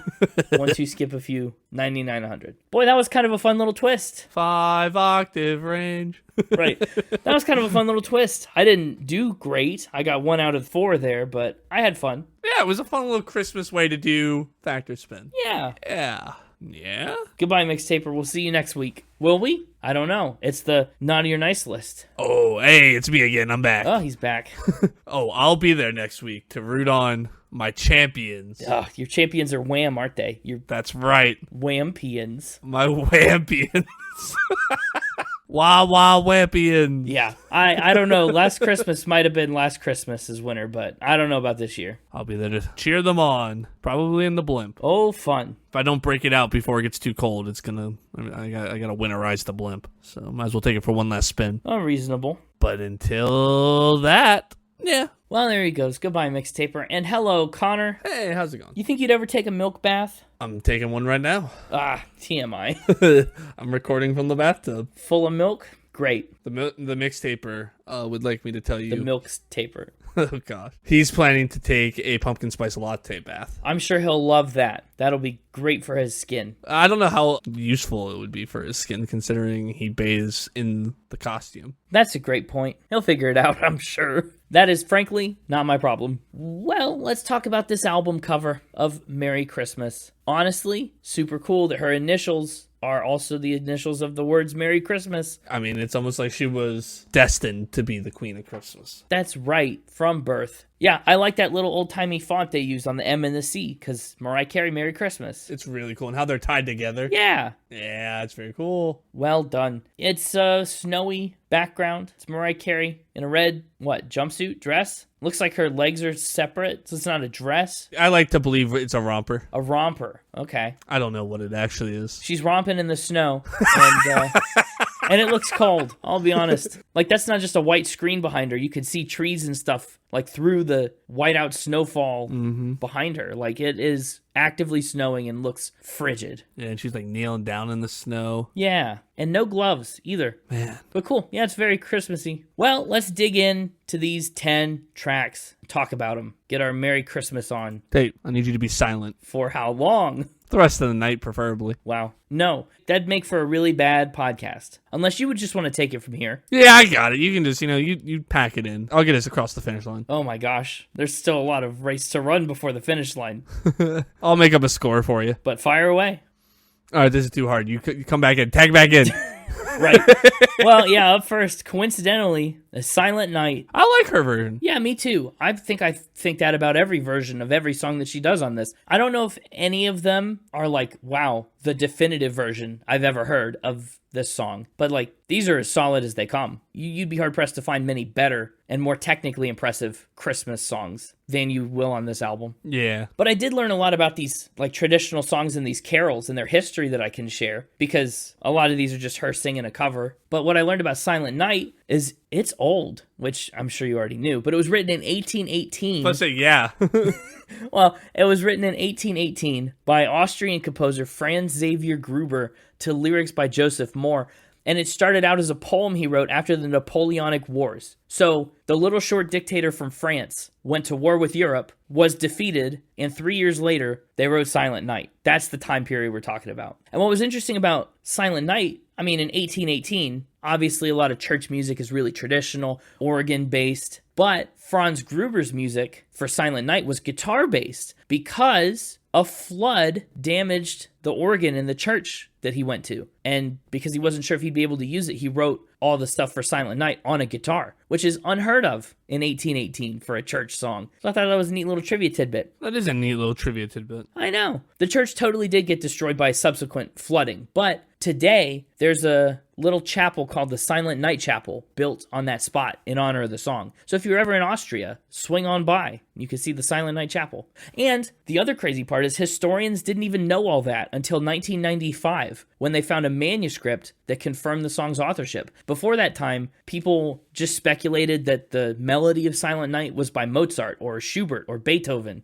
Once you skip a few, 99, 100. Boy, that was kind of a fun little twist. 5-octave range. Right. That was kind of a fun little twist. I didn't do great. I got 1 out of 4 there, but I had fun. Yeah, it was a fun little Christmas way to do Factor Spin. Yeah. Yeah. Goodbye, Mixtaper. We'll see you next week. Will we? I don't know. It's the naughty or nice list. Oh, hey, it's me again. I'm back. Oh, he's back. Oh, I'll be there next week to root on my champions. Oh, your champions are wham, aren't they? Your That's right. whampians. My wampions. Wah wah wampions. Yeah, I don't know. Last Christmas might have been last Christmas's winner, but I don't know about this year. I'll be there to cheer them on. Probably in the blimp. Oh, fun. If I don't break it out before it gets too cold, it's gonna. I gotta winterize the blimp. So might as well take it for one last spin. Oh, reasonable. But until that, yeah. Well, there he goes. Goodbye, Mixtaper. And hello, Connor. Hey, how's it going? You think you'd ever take a milk bath? I'm taking one right now. Ah, TMI. I'm recording from the bathtub. Full of milk? Great. The Mixtaper would like me to tell you. The milk's taper. Oh, gosh. He's planning to take a pumpkin spice latte bath. I'm sure he'll love that. That'll be great for his skin. I don't know how useful it would be for his skin, considering he bathes in the costume. That's a great point. He'll figure it out, I'm sure. That is, frankly, not my problem. Well, let's talk about this album cover of Merry Christmas. Honestly, super cool that her initials are also the initials of the words Merry Christmas. I mean, it's almost like she was destined to be the Queen of Christmas. That's right, from birth. Yeah, I like that little old-timey font they use on the M and the C, because Mariah Carey, Merry Christmas. It's really cool, and how they're tied together. Yeah. Yeah, it's very cool. Well done. It's a snowy background. It's Mariah Carey in a red, jumpsuit, dress? Looks like her legs are separate, so it's not a dress. I like to believe it's a romper. A romper, okay. I don't know what it actually is. She's romping in the snow, and it looks cold, I'll be honest. Like, that's not just a white screen behind her. You can see trees and stuff, like, through the whiteout snowfall behind her. Like, it is actively snowing and looks frigid. Yeah, and she's, like, kneeling down in the snow. Yeah, and no gloves either. Man. But cool. Yeah, it's very Christmassy. Well, let's dig in to these 10 tracks. Talk about them. Get our Merry Christmas on. Hey, I need you to be silent. For how long? The rest of the night, preferably. Wow. No, that'd make for a really bad podcast. Unless you would just want to take it from here. Yeah, I got it. You can just, you pack it in. I'll get us across the finish line. Oh my gosh. There's still a lot of race to run before the finish line. I'll make up a score for you. But fire away. All right, this is too hard. You come back in. Tag back in. Right. Well, yeah, up first, coincidentally, A Silent Night. I like her version. Yeah, me too. I think that about every version of every song that she does on this. I don't know if any of them are like, wow, the definitive version I've ever heard of this song. But like, these are as solid as they come. You'd be hard-pressed to find many better and more technically impressive Christmas songs than you will on this album. Yeah. But I did learn a lot about these like traditional songs and these carols and their history that I can share, because a lot of these are just her singing a cover. But what I learned about Silent Night is it's old, which I'm sure you already knew, but it was written in 1818. Let's say, yeah. Well, it was written in 1818 by Austrian composer Franz Xavier Gruber to lyrics by Joseph Moore. And it started out as a poem he wrote after the Napoleonic Wars. So the little short dictator from France went to war with Europe, was defeated, and 3 years later, they wrote Silent Night. That's the time period we're talking about. And what was interesting about Silent Night, I mean, in 1818, obviously a lot of church music is really traditional, organ-based, but Franz Gruber's music for Silent Night was guitar-based because a flood damaged the organ in the church that he went to. And because he wasn't sure if he'd be able to use it, he wrote all the stuff for Silent Night on a guitar, which is unheard of in 1818 for a church song. So I thought that was a neat little trivia tidbit. That is a neat little trivia tidbit. I know. The church totally did get destroyed by subsequent flooding, but today there's a little chapel called the Silent Night Chapel built on that spot in honor of the song. So if you're ever in Austria, swing on by. You can see the Silent Night Chapel. And the other crazy part is historians didn't even know all that until 1995 when they found a manuscript that confirmed the song's authorship. Before that time, people just speculated that the melody of Silent Night was by Mozart or Schubert or Beethoven.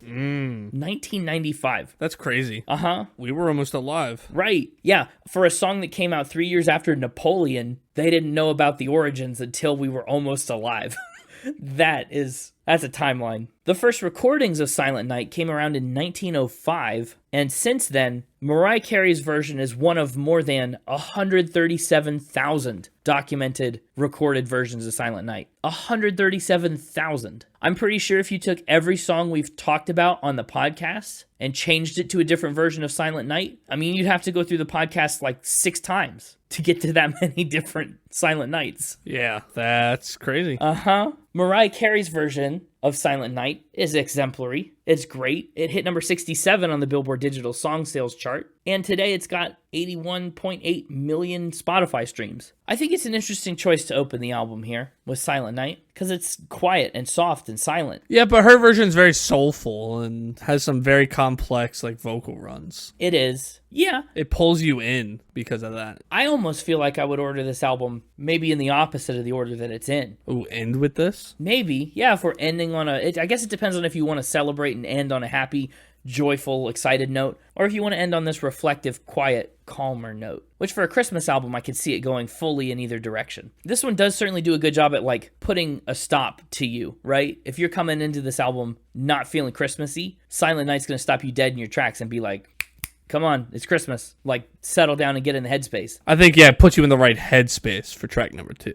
1995. That's crazy. Uh-huh. We were almost alive. Right. Yeah. For a song that came out 3 years after Napoleon, they didn't know about the origins until we were almost alive. That's a timeline. The first recordings of Silent Night came around in 1905, and since then, Mariah Carey's version is one of more than 137,000 documented recorded versions of Silent Night. 137,000. I'm pretty sure if you took every song we've talked about on the podcast and changed it to a different version of Silent Night, I mean, you'd have to go through the podcast like 6 times to get to that many different Silent Nights. Yeah, that's crazy. Uh-huh. Mariah Carey's version of Silent Night is exemplary. It's great. It hit number 67 on the Billboard Digital Song Sales chart, and today it's got 81.8 million Spotify streams. I think it's an interesting choice to open the album here with Silent Night, because it's quiet and soft and silent. Yeah, but her version is very soulful and has some very complex like vocal runs. It is. Yeah. It pulls you in because of that. I almost feel like I would order this album maybe in the opposite of the order that it's in. Ooh, end with this? Maybe. Yeah, if we're ending on I guess it depends on if you want to celebrate and end on a happy, joyful, excited note, or if you want to end on this reflective, quiet, calmer note. Which for a Christmas album, I could see it going fully in either direction. This one does certainly do a good job at like putting a stop to you, right? If you're coming into this album not feeling Christmassy, Silent Night's going to stop you dead in your tracks and be like, come on, it's Christmas. Like, settle down and get in the headspace. I think, yeah, it puts you in the right headspace for track number 2.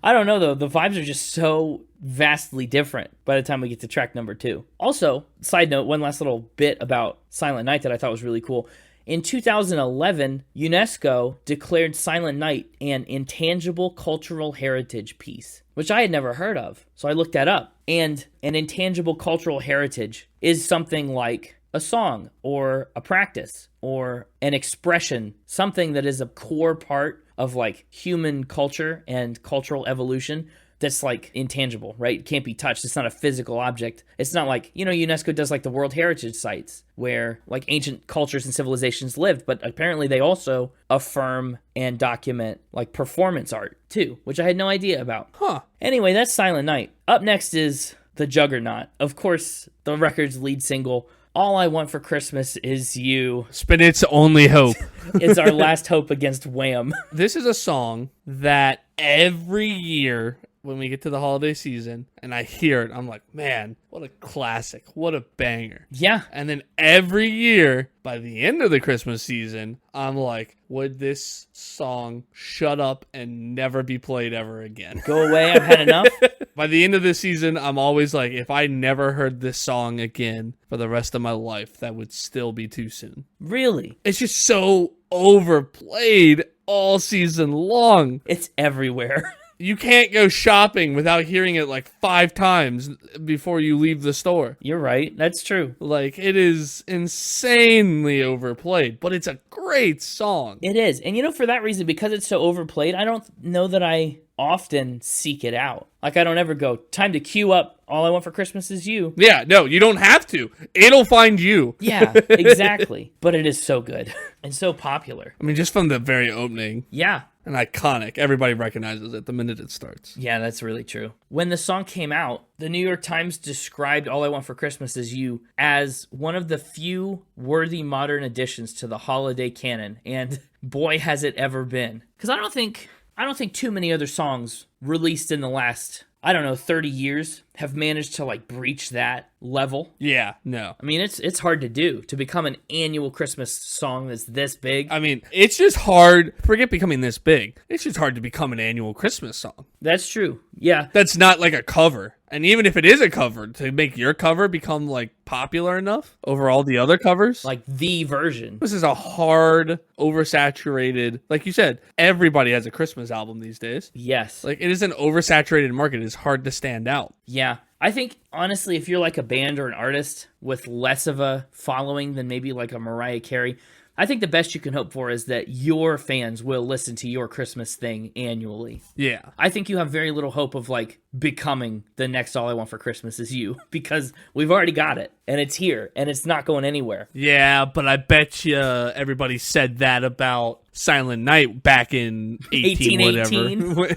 I don't know, though. The vibes are just so vastly different by the time we get to track number 2. Also, side note, one last little bit about Silent Night that I thought was really cool. In 2011, UNESCO declared Silent Night an intangible cultural heritage piece, which I had never heard of. So I looked that up. And an intangible cultural heritage is something like a song or a practice or an expression, something that is a core part of like human culture and cultural evolution that's like intangible, right? It can't be touched. It's not a physical object. It's not like, UNESCO does like the World Heritage Sites where like ancient cultures and civilizations lived, but apparently they also affirm and document like performance art too, which I had no idea about. Huh. Anyway, that's Silent Night. Up next is The Juggernaut. Of course, the record's lead single, All I Want for Christmas Is You. Spinit's only hope. It's our last hope against Wham. This is a song that every year when we get to the holiday season and I hear it, I'm like, man, what a classic. What a banger. Yeah. And then every year by the end of the Christmas season, I'm like, would this song shut up and never be played ever again? Go away. I've had enough. By the end of this season, I'm always like, if I never heard this song again for the rest of my life, that would still be too soon. Really? It's just so overplayed all season long. It's everywhere. You can't go shopping without hearing it like 5 times before you leave the store. You're right. That's true. Like, it is insanely overplayed, but it's a great song. It is. And for that reason, because it's so overplayed, I don't know that I often seek it out. Like, I don't ever go, time to queue up All I Want for Christmas Is You. Yeah, no, you don't have to. It'll find you. Yeah, exactly. But it is so good and so popular. I mean, just from the very opening. Yeah. And iconic. Everybody recognizes it the minute it starts. Yeah, that's really true. When the song came out, the New York Times described All I Want for Christmas Is You as one of the few worthy modern additions to the holiday canon. And boy, has it ever been. Because I don't think too many other songs released in the last, 30 years have managed to like breach that level. Yeah, no. I mean, it's hard to do, to become an annual Christmas song that's this big. I mean, it's just hard. Forget becoming this big. It's just hard to become an annual Christmas song. That's true. Yeah. That's not like a cover. And even if it is a cover, to make your cover become like popular enough over all the other covers. Like the version. This is a hard, oversaturated, like you said, everybody has a Christmas album these days. Yes. Like, it is an oversaturated market. It's hard to stand out. Yeah. I think, honestly, if you're like a band or an artist with less of a following than maybe like a Mariah Carey, I think the best you can hope for is that your fans will listen to your Christmas thing annually. Yeah. I think you have very little hope of like becoming the next All I Want for Christmas Is You, because we've already got it and it's here and it's not going anywhere. Yeah, but I bet you everybody said that about Silent Night back in 1818. whatever.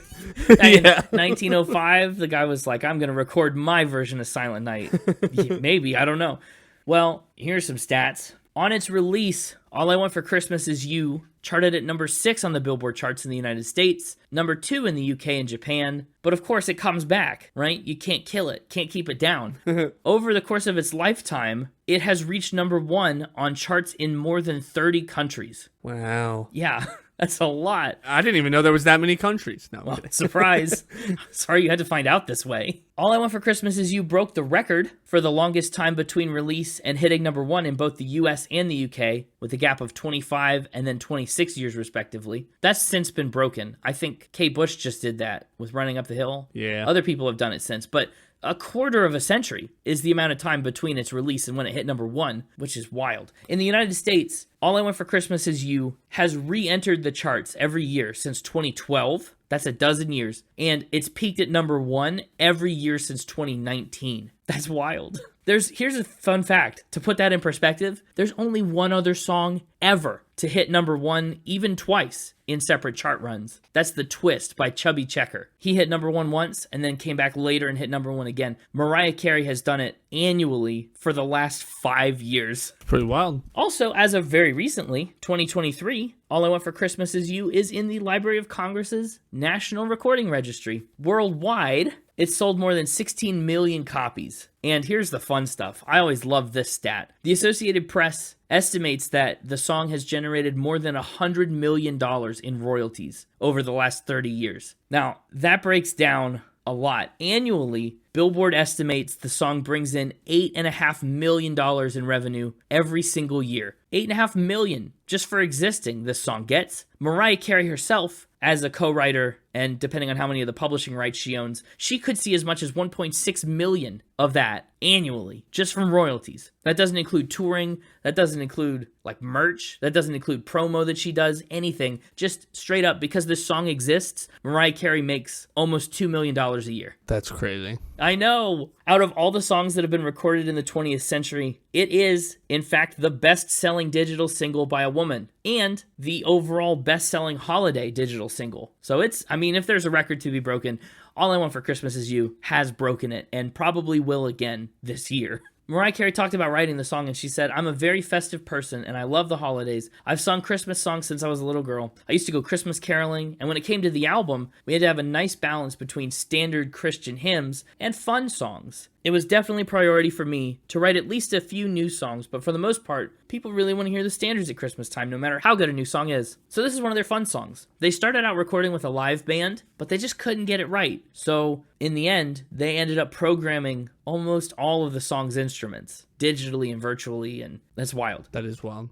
In 1905, the guy was like, I'm going to record my version of Silent Night. Yeah, maybe, I don't know. Well, here's some stats. On its release, All I Want for Christmas Is You charted at number 6 on the Billboard charts in the United States, number 2 in the UK and Japan. But of course, it comes back, right? You can't kill it, can't keep it down. Over the course of its lifetime, it has reached number 1 on charts in more than 30 countries. Wow. Yeah. That's a lot. I didn't even know there was that many countries. No, Well, surprise. Sorry you had to find out this way. All I Want for Christmas Is You broke the record for the longest time between release and hitting number 1 in both the US and the UK, with a gap of 25 and then 26 years respectively. That's since been broken. I think Kate Bush just did that with Running Up the Hill. Yeah. Other people have done it since, but a quarter of a century is the amount of time between its release and when it hit number 1, which is wild. In the United States, All I Want for Christmas Is You has re-entered the charts every year since 2012. That's a dozen years. And it's peaked at number 1 every year since 2019. That's wild. Here's a fun fact. To put that in perspective, there's only one other song ever to hit number 1 even twice in separate chart runs. That's The Twist by Chubby Checker. He hit number 1 once and then came back later and hit number 1 again. Mariah Carey has done it annually for the last 5 years. Pretty wild. Also, as of very recently, 2023, All I Want for Christmas Is You is in the Library of Congress's National Recording Registry. Worldwide, it's sold more than 16 million copies. And here's the fun stuff. I always love this stat. The Associated Press estimates that the song has generated more than $100 million in royalties over the last 30 years. Now, that breaks down a lot. Annually, Billboard estimates the song brings in $8.5 million in revenue every single year. $8.5 million just for existing, this song gets. Mariah Carey herself, as a co-writer, and depending on how many of the publishing rights she owns, she could see as much as 1.6 million of that annually, just from royalties. That doesn't include touring, that doesn't include like merch, that doesn't include promo that she does, anything. Just straight up, because this song exists, Mariah Carey makes almost $2 million a year. That's crazy. I know. Out of all the songs that have been recorded in the 20th century, it is, in fact, the best-selling digital single by a woman and the overall best-selling holiday digital single. So it's, I mean, if there's a record to be broken, All I Want for Christmas Is You has broken it and probably will again this year. Mariah Carey talked about writing the song, and she said, I'm a very festive person, and I love the holidays. I've sung Christmas songs since I was a little girl. I used to go Christmas caroling, and when it came to the album, we had to have a nice balance between standard Christian hymns and fun songs. It was definitely a priority for me to write at least a few new songs, but for the most part, people really want to hear the standards at Christmas time, no matter how good a new song is. So this is one of their fun songs. They started out recording with a live band, but they just couldn't get it right. So in the end, they ended up programming almost all of the song's instruments, digitally and virtually, and that's wild. That is wild.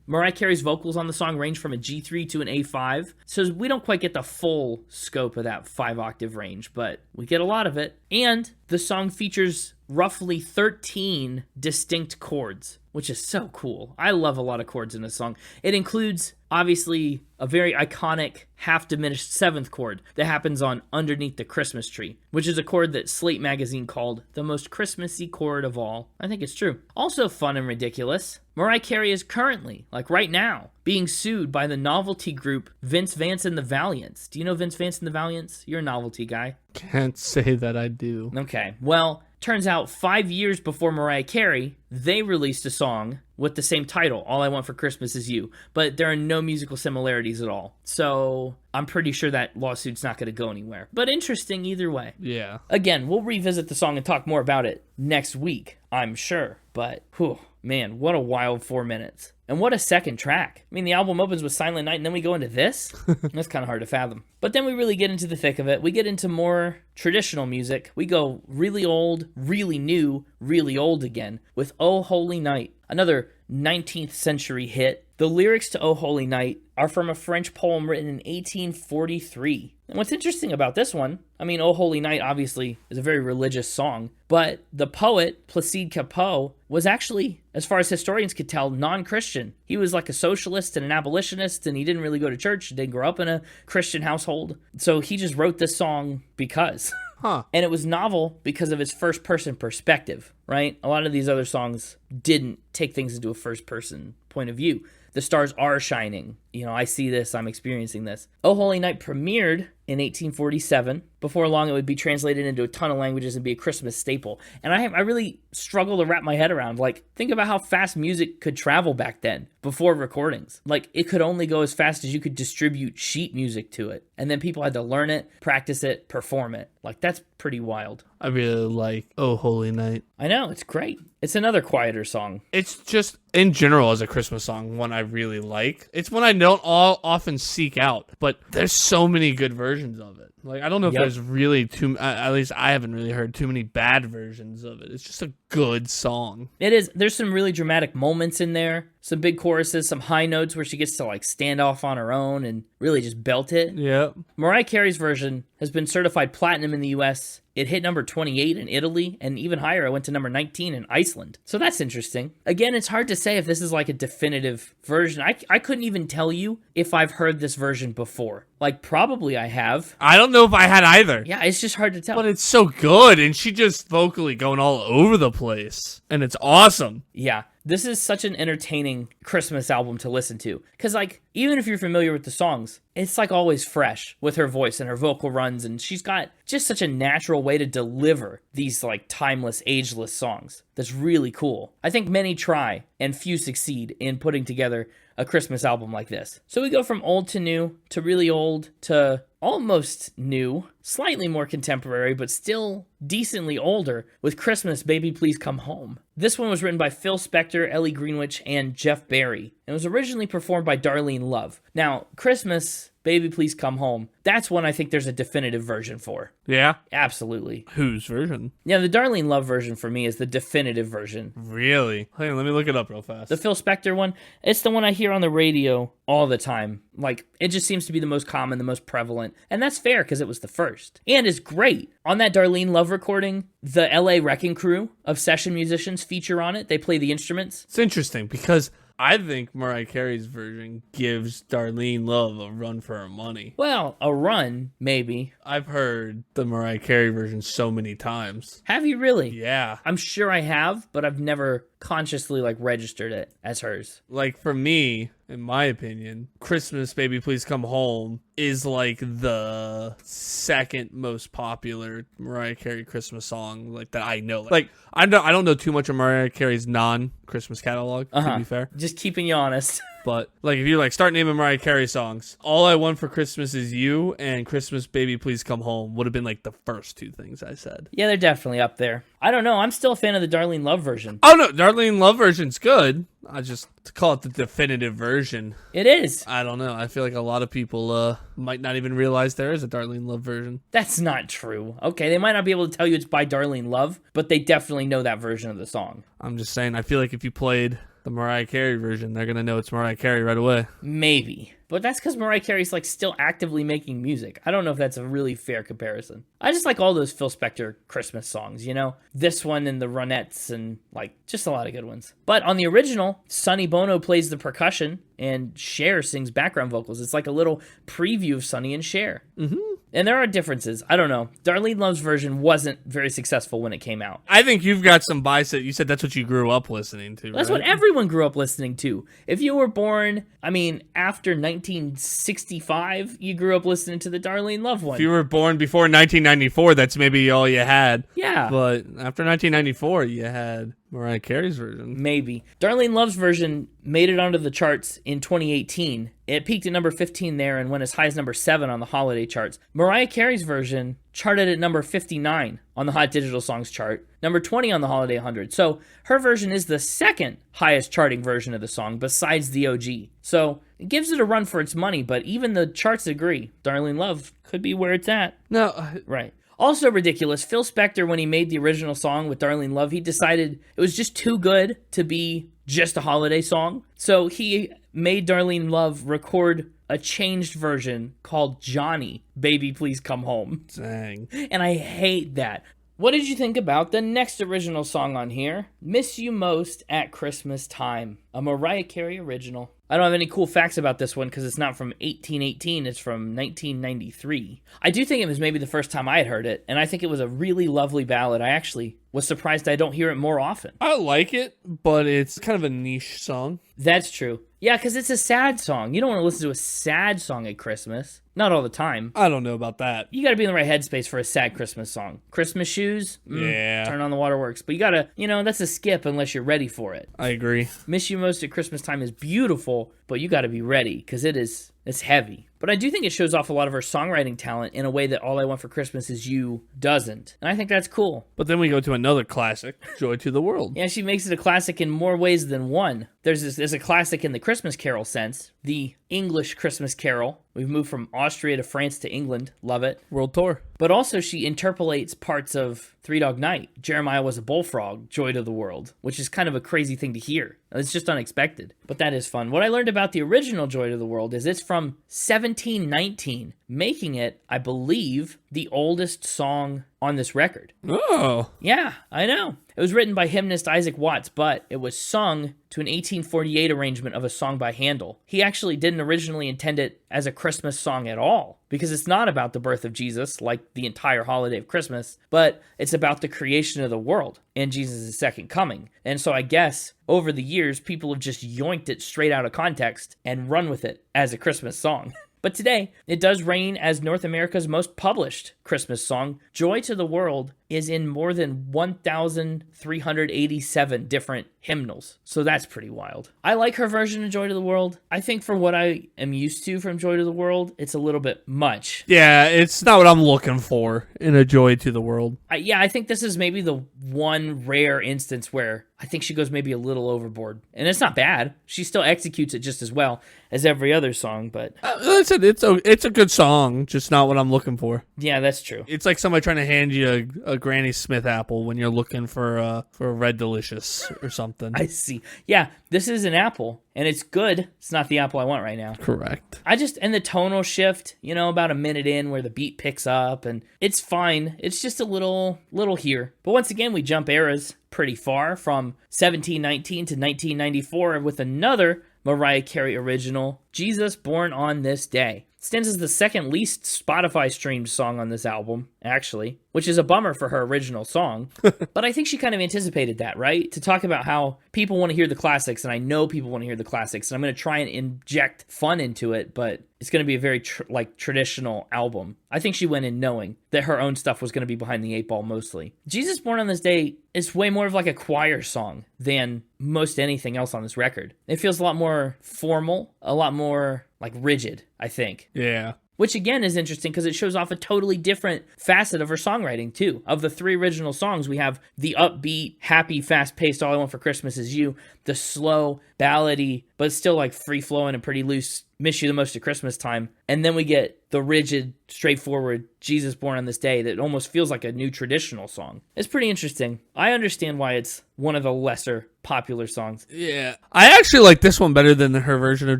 Mariah Carey's vocals on the song range from a G3 to an A5, so we don't quite get the full scope of that 5-octave range, but we get a lot of it. And the song features roughly 13 distinct chords, which is so cool. I love a lot of chords in this song. It includes, obviously, a very iconic half-diminished 7th chord that happens on Underneath the Christmas Tree, which is a chord that Slate magazine called the most Christmassy chord of all. I think it's true. Also fun and ridiculous, Mariah Carey is currently, like right now, being sued by the novelty group Vince Vance and the Valiants. Do you know Vince Vance and the Valiants? You're a novelty guy. Can't say that I do. Okay, well, turns out 5 years before Mariah Carey, they released a song with the same title, All I Want for Christmas Is You, but there are no musical similarities at all. So I'm pretty sure that lawsuit's not going to go anywhere. But interesting either way. Yeah. Again, we'll revisit the song and talk more about it next week, I'm sure. But, whew, man, what a wild 4 minutes. And what a second track. I mean, the album opens with Silent Night, and then we go into this? That's kind of hard to fathom. But then we really get into the thick of it. We get into more traditional music. We go really old, really new, really old again with Oh Holy Night. another 19th century hit. The lyrics to Oh Holy Night are from a French poem written in 1843. And what's interesting about this one, I mean, Oh Holy Night obviously is a very religious song, but the poet, Placide Cappeau, was actually, as far as historians could tell, non-Christian. He was like a socialist and an abolitionist, and he didn't really go to church, didn't grow up in a Christian household. So he just wrote this song because. Huh. And it was novel because of its first-person perspective, right? A lot of these other songs didn't take things into a first-person point of view. The stars are shining. You know, I see this, I'm experiencing this. Oh Holy Night premiered in 1847. Before long, it would be translated into a ton of languages and be a Christmas staple. And I really struggle to wrap my head around, like, think about how fast music could travel back then, before recordings. Like, it could only go as fast as you could distribute sheet music to it. And then people had to learn it, practice it, perform it. Like, that's pretty wild. I really like Oh Holy Night. I know, it's great. It's another quieter song. It's just, in general, as a Christmas song, one I really like. It's one I don't often seek out, but there's so many good versions of it. Like, I don't know if there's really at least I haven't really heard too many bad versions of it. It's just a good song. It is. There's some really dramatic moments in there. Some big choruses, some high notes where she gets to like stand off on her own and really just belt it. Yeah. Mariah Carey's version has been certified platinum in the US. It hit number 28 in Italy, and even higher, it went to number 19 in Iceland. So that's interesting. Again, it's hard to say if this is like a definitive version. I couldn't even tell you if I've heard this version before. Like, probably I have. I don't know if I had either. Yeah, it's just hard to tell. But it's so good, and she just vocally going all over the place, and it's awesome. Yeah, this is such an entertaining Christmas album to listen to. Because, like, even if you're familiar with the songs, it's, like, always fresh with her voice and her vocal runs. And she's got just such a natural way to deliver these, like, timeless, ageless songs. That's really cool. I think many try and few succeed in putting together a Christmas album like this. So we go from old to new to really old to almost new, slightly more contemporary, but still decently older with Christmas, Baby Please Come Home. This one was written by Phil Spector, Ellie Greenwich, and Jeff Barry, and was originally performed by Darlene Love. Now, Christmas, Baby Please Come Home, that's one I think there's a definitive version for. Yeah? Absolutely. Whose version? Yeah, the Darlene Love version for me is the definitive version. Really? Hey, let me look it up real fast. The Phil Spector one, it's the one I hear on the radio all the time. Like, it just seems to be the most common, the most prevalent. And that's fair, because it was the first. And it's great. On that Darlene Love recording, the LA Wrecking Crew of session musicians feature on it. They play the instruments. It's interesting, because I think Mariah Carey's version gives Darlene Love a run for her money. Well, a run, maybe. I've heard the Mariah Carey version so many times. Have you really? Yeah. I'm sure I have, but I've never consciously, like, registered it as hers. Like, for me, in my opinion, Christmas, Baby Please Come Home is like the second most popular Mariah Carey Christmas song, like, that I know. Like, I don't know too much of Mariah Carey's non-Christmas catalog, to be fair. Just keeping you honest. But, like, if you, like, start naming Mariah Carey songs, All I Want for Christmas Is You and Christmas, Baby Please Come Home would have been, like, the first two things I said. Yeah, they're definitely up there. I don't know. I'm still a fan of the Darlene Love version. Oh, no, Darlene Love version's good. I just to call it the definitive version. It is. I don't know. I feel like a lot of people might not even realize there is a Darlene Love version. That's not true. Okay, they might not be able to tell you it's by Darlene Love, but they definitely know that version of the song. I'm just saying, I feel like if you played the Mariah Carey version, they're going to know it's Mariah Carey right away. Maybe. But that's because Mariah Carey's, like, still actively making music. I don't know if that's a really fair comparison. I just like all those Phil Spector Christmas songs, you know? This one and the Ronettes and, like, just a lot of good ones. But on the original, Sonny Bono plays the percussion and Cher sings background vocals. It's like a little preview of Sonny and Cher. Mm-hmm. And there are differences. I don't know. Darlene Love's version wasn't very successful when it came out. I think you've got some bias. You said that's what you grew up listening to, That's right? what everyone grew up listening to. If you were born, I mean, after 1965, you grew up listening to the Darlene Love one. If you were born before 1994, that's maybe all you had. Yeah. But after 1994, you had Mariah Carey's version. Maybe. Darlene Love's version made it onto the charts in 2018. It peaked at number 15 there and went as high as number 7 on the holiday charts. Mariah Carey's version charted at number 59 on the Hot Digital Songs chart, number 20 on the Holiday 100. So her version is the second highest charting version of the song besides the OG. So it gives it a run for its money, but even the charts agree. Darlene Love could be where it's at. No. Right. Also ridiculous, Phil Spector, when he made the original song with Darlene Love, he decided it was just too good to be just a holiday song. So he made Darlene Love record a changed version called Johnny, Baby Please Come Home. Dang. And I hate that. What did you think about the next original song on here? Miss You Most at Christmas Time, a Mariah Carey original. I don't have any cool facts about this one because it's not from 1818, it's from 1993. I do think it was maybe the first time I had heard it, and I think it was a really lovely ballad. I actually was surprised I don't hear it more often. I like it, but it's kind of a niche song. That's true. Yeah, because it's a sad song. You don't want to listen to a sad song at Christmas. Not all the time. I don't know about that. You got to be in the right headspace for a sad Christmas song. Christmas shoes? Yeah. Turn on the waterworks. But you got to, that's a skip unless you're ready for it. I agree. Miss You Most at Christmas Time is beautiful, but you got to be ready because it's heavy. But I do think it shows off a lot of her songwriting talent in a way that All I Want for Christmas Is You doesn't. And I think that's cool. But then we go to another classic, Joy to the World. Yeah, she makes it a classic in more ways than one. There's a classic in the Christmas Carol sense, the English Christmas Carol. We've moved from Austria to France to England. Love it. World tour. But also she interpolates parts of Three Dog Night. Jeremiah Was a Bullfrog, Joy to the World, which is kind of a crazy thing to hear. It's just unexpected, but that is fun. What I learned about the original Joy to the World is it's from 1719, making it, I believe, the oldest song on this record. Oh. Yeah, I know. It was written by hymnist Isaac Watts, but it was sung to an 1848 arrangement of a song by Handel. He actually didn't originally intend it as a Christmas song at all, because it's not about the birth of Jesus, like the entire holiday of Christmas, but it's about the creation of the world and Jesus' second coming. And so I guess over the years, people have just yoinked it straight out of context and run with it as a Christmas song. But today, it does reign as North America's most published Christmas song. Joy to the World is in more than 1,387 different hymnals. So that's pretty wild. I like her version of Joy to the World. I think for what I am used to from Joy to the World, it's a little bit much. Yeah, it's not what I'm looking for in a Joy to the World. I think this is maybe the one rare instance where I think she goes maybe a little overboard. And it's not bad. She still executes it just as well as every other song, but... Listen, it's a good song, just not what I'm looking for. Yeah, that's true. It's like somebody trying to hand you a Granny Smith apple when you're looking for a Red Delicious or something. I see. Yeah, this is an apple, and it's good. It's not the apple I want right now. Correct. And the tonal shift, about a minute in where the beat picks up, and it's fine. It's just a little here. But once again, we jump eras pretty far from 1719 to 1994 with another Mariah Carey original, Jesus Born on This Day. Stands as the second least Spotify streamed song on this album, actually, which is a bummer for her original song. But I think she kind of anticipated that, right? To talk about how people want to hear the classics, and I know people want to hear the classics, and I'm going to try and inject fun into it, but it's going to be a very traditional album. I think she went in knowing that her own stuff was going to be behind the eight ball mostly. Jesus Born on This Day is way more of like a choir song than most anything else on this record. It feels a lot more formal, a lot more like rigid, I think. Yeah. Which again is interesting because it shows off a totally different facet of her songwriting too. Of the three original songs, we have the upbeat, happy, fast-paced All I Want for Christmas Is You, the slow, ballady, but still like free-flowing and pretty loose Miss You the Most at Christmas Time. And then we get the rigid, straightforward Jesus Born on This Day that almost feels like a new traditional song. It's pretty interesting. I understand why it's one of the lesser popular songs. Yeah. I actually like this one better than her version of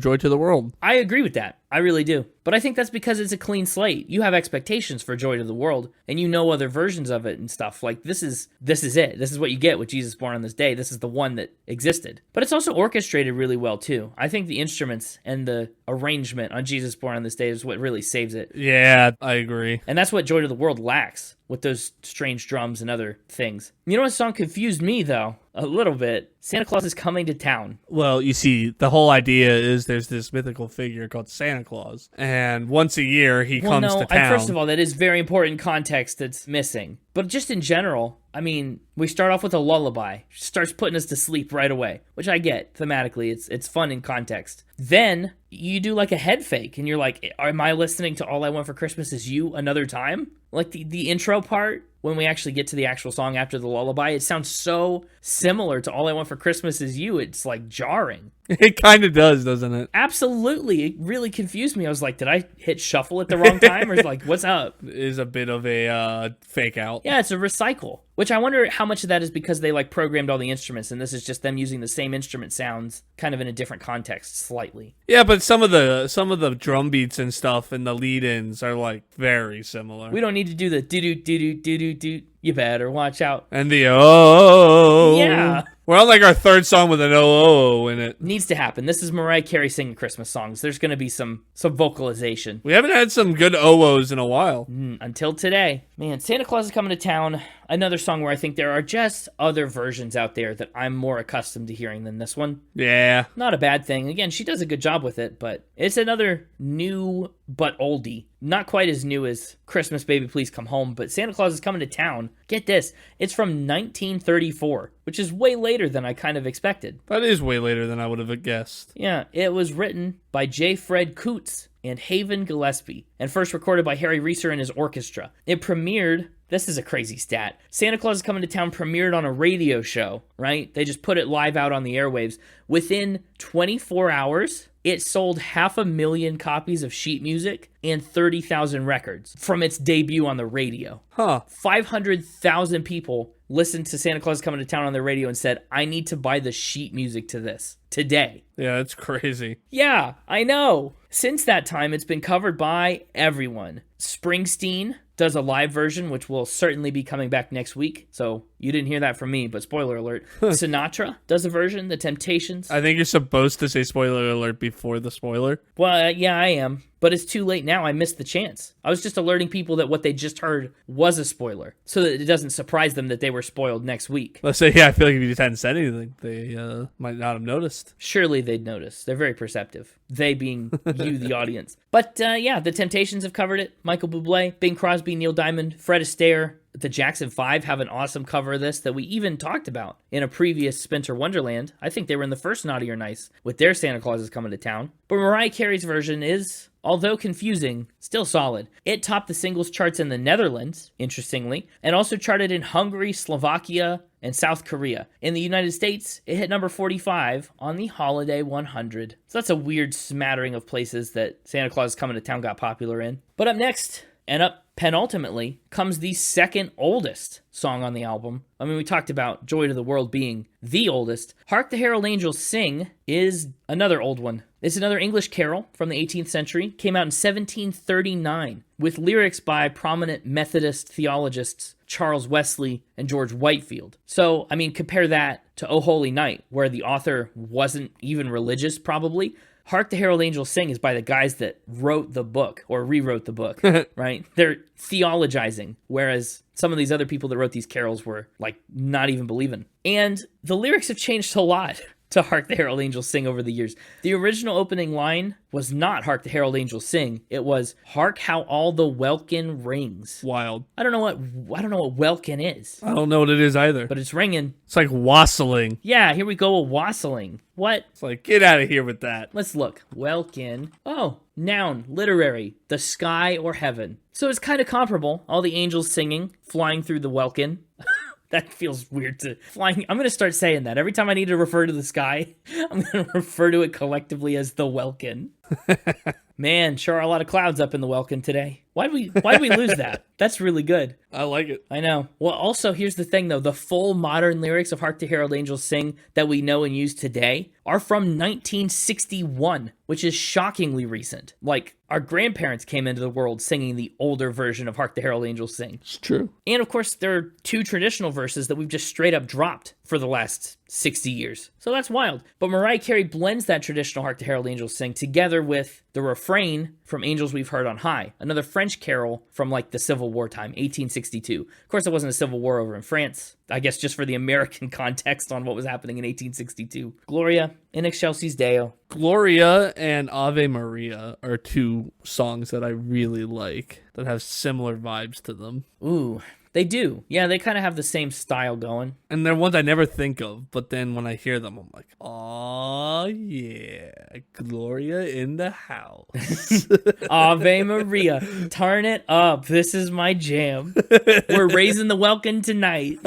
Joy to the World. I agree with that. I really do. But I think that's because it's a clean slate. You have expectations for Joy to the World, and you know other versions of it and stuff. Like, this is it. This is what you get with Jesus Born on This Day. This is the one that existed. But it's also orchestrated really well, too. I think the instruments and the arrangement on Jesus Born on This Day is what really saves it. Yeah, I agree. And that's what Joy to the World lacks, with those strange drums and other things. You know what song confused me, though? A little bit. Santa Claus is Coming to Town. Well, you see, the whole idea is there's this mythical figure called Santa Claus, and once a year he comes to town. First of all, that is very important context that's missing. But just in general, I mean, we start off with a lullaby. It starts putting us to sleep right away, which I get thematically. It's fun in context. Then you do like a head fake, and you're like, am I listening to All I Want for Christmas Is You another time? Like the intro part, when we actually get to the actual song after the lullaby, it sounds so similar to All I Want for Christmas Is You. It's like jarring. It kind of does, doesn't it? Absolutely. It really confused me. I was like, did I hit shuffle at the wrong time? Or like, what's up? It is a bit of a fake out. Yeah, it's a recycle, which I wonder how much of that is because they like programmed all the instruments and this is just them using the same instrument sounds kind of in a different context slightly. Yeah, but some of the drum beats and stuff and the lead-ins are like very similar. We don't need to do the do-do-do-do-do-do-do. You better watch out. And the oh. Yeah. We're on like our third song with an oh in it. Needs to happen. This is Mariah Carey singing Christmas songs. There's going to be some vocalization. We haven't had some good oh-ohs in a while. Until today. Man, Santa Claus is Coming to Town. Another song where I think there are just other versions out there that I'm more accustomed to hearing than this one. Yeah. Not a bad thing. Again, she does a good job with it, but it's another new but oldie. Not quite as new as Christmas Baby Please Come Home, but Santa Claus is Coming to Town. Get this. It's from 1934, which is way later than I kind of expected. That is way later than I would have guessed. Yeah, it was written by J. Fred Coots and Haven Gillespie, and first recorded by Harry Reeser and his orchestra. It premiered, this is a crazy stat, Santa Claus is Coming to Town premiered on a radio show, right? They just put it live out on the airwaves. Within 24 hours, it sold 500,000 copies of sheet music and 30,000 records from its debut on the radio. Huh. 500,000 people listened to Santa Claus is Coming to Town on the radio and said, I need to buy the sheet music to this today. Yeah, it's crazy. Yeah, I know. Since that time, it's been covered by everyone. Springsteen does a live version, which will certainly be coming back next week. So you didn't hear that from me, but spoiler alert. Sinatra does a version, The Temptations. I think you're supposed to say spoiler alert before the spoiler. Well, yeah, I am. But it's too late now. I missed the chance. I was just alerting people that what they just heard was a spoiler, so that it doesn't surprise them that they were spoiled next week. Let's say, yeah, I feel like if you just hadn't said anything, they might not have noticed. Surely they'd notice. They're very perceptive. They being you, the audience. But yeah, The Temptations have covered it. Michael Bublé, Bing Crosby, Neil Diamond, Fred Astaire. The Jackson 5 have an awesome cover of this that we even talked about in a previous Spinter Wonderland. I think they were in the first Naughty or Nice with their Santa Claus is Coming to Town. But Mariah Carey's version is, although confusing, still solid. It topped the singles charts in the Netherlands, interestingly, and also charted in Hungary, Slovakia, and South Korea. In the United States, it hit number 45 on the Holiday 100. So that's a weird smattering of places that Santa Claus is Coming to Town got popular in. But up next, and up penultimately, comes the second oldest song on the album. I mean, we talked about Joy to the World being the oldest. Hark the Herald Angels Sing is another old one. It's another English carol from the 18th century. Came out in 1739 with lyrics by prominent Methodist theologists Charles Wesley and George Whitefield. So, I mean, compare that to O Holy Night, where the author wasn't even religious, probably. Hark the Herald Angels Sing is by the guys that wrote the book or rewrote the book, right? They're theologizing, whereas some of these other people that wrote these carols were like not even believing. And the lyrics have changed a lot to Hark the Herald Angels Sing over the years. The original opening line was not Hark the Herald Angels Sing. It was Hark how all the welkin rings. Wild. I don't know what welkin is. I don't know what it is either. But it's ringing. It's like wassailing. Yeah, here we go, a wassailing. What? It's like, get out of here with that. Let's look. Welkin. Oh, noun, literary, the sky or heaven. So it's kind of comparable. All the angels singing, flying through the welkin. That feels weird to flying. I'm going to start saying that. Every time I need to refer to the sky, I'm going to refer to it collectively as the welkin. Man, sure are a lot of clouds up in the welkin today. Why'd we lose that? That's really good. I like it. I know. Well, also, here's the thing, though. The full modern lyrics of Hark the Herald Angels Sing that we know and use today are from 1961, which is shockingly recent. Like, our grandparents came into the world singing the older version of Hark the Herald Angels Sing. It's true. And, of course, there are two traditional verses that we've just straight up dropped for the last 60 years. So that's wild. But Mariah Carey blends that traditional Hark the Herald Angels Sing together with the refrain from Angels We've Heard on High, another French carol from like the Civil War time, 1862. Of course, it wasn't a civil war over in France. I guess just for the American context on what was happening in 1862. Gloria in Excelsis Deo. Gloria and Ave Maria are two songs that I really like that have similar vibes to them. Ooh, they do. Yeah, they kind of have the same style going. And they're ones I never think of, but then when I hear them, I'm like, oh yeah, Gloria in the house. Ave Maria, turn it up. This is my jam. We're raising the welkin tonight.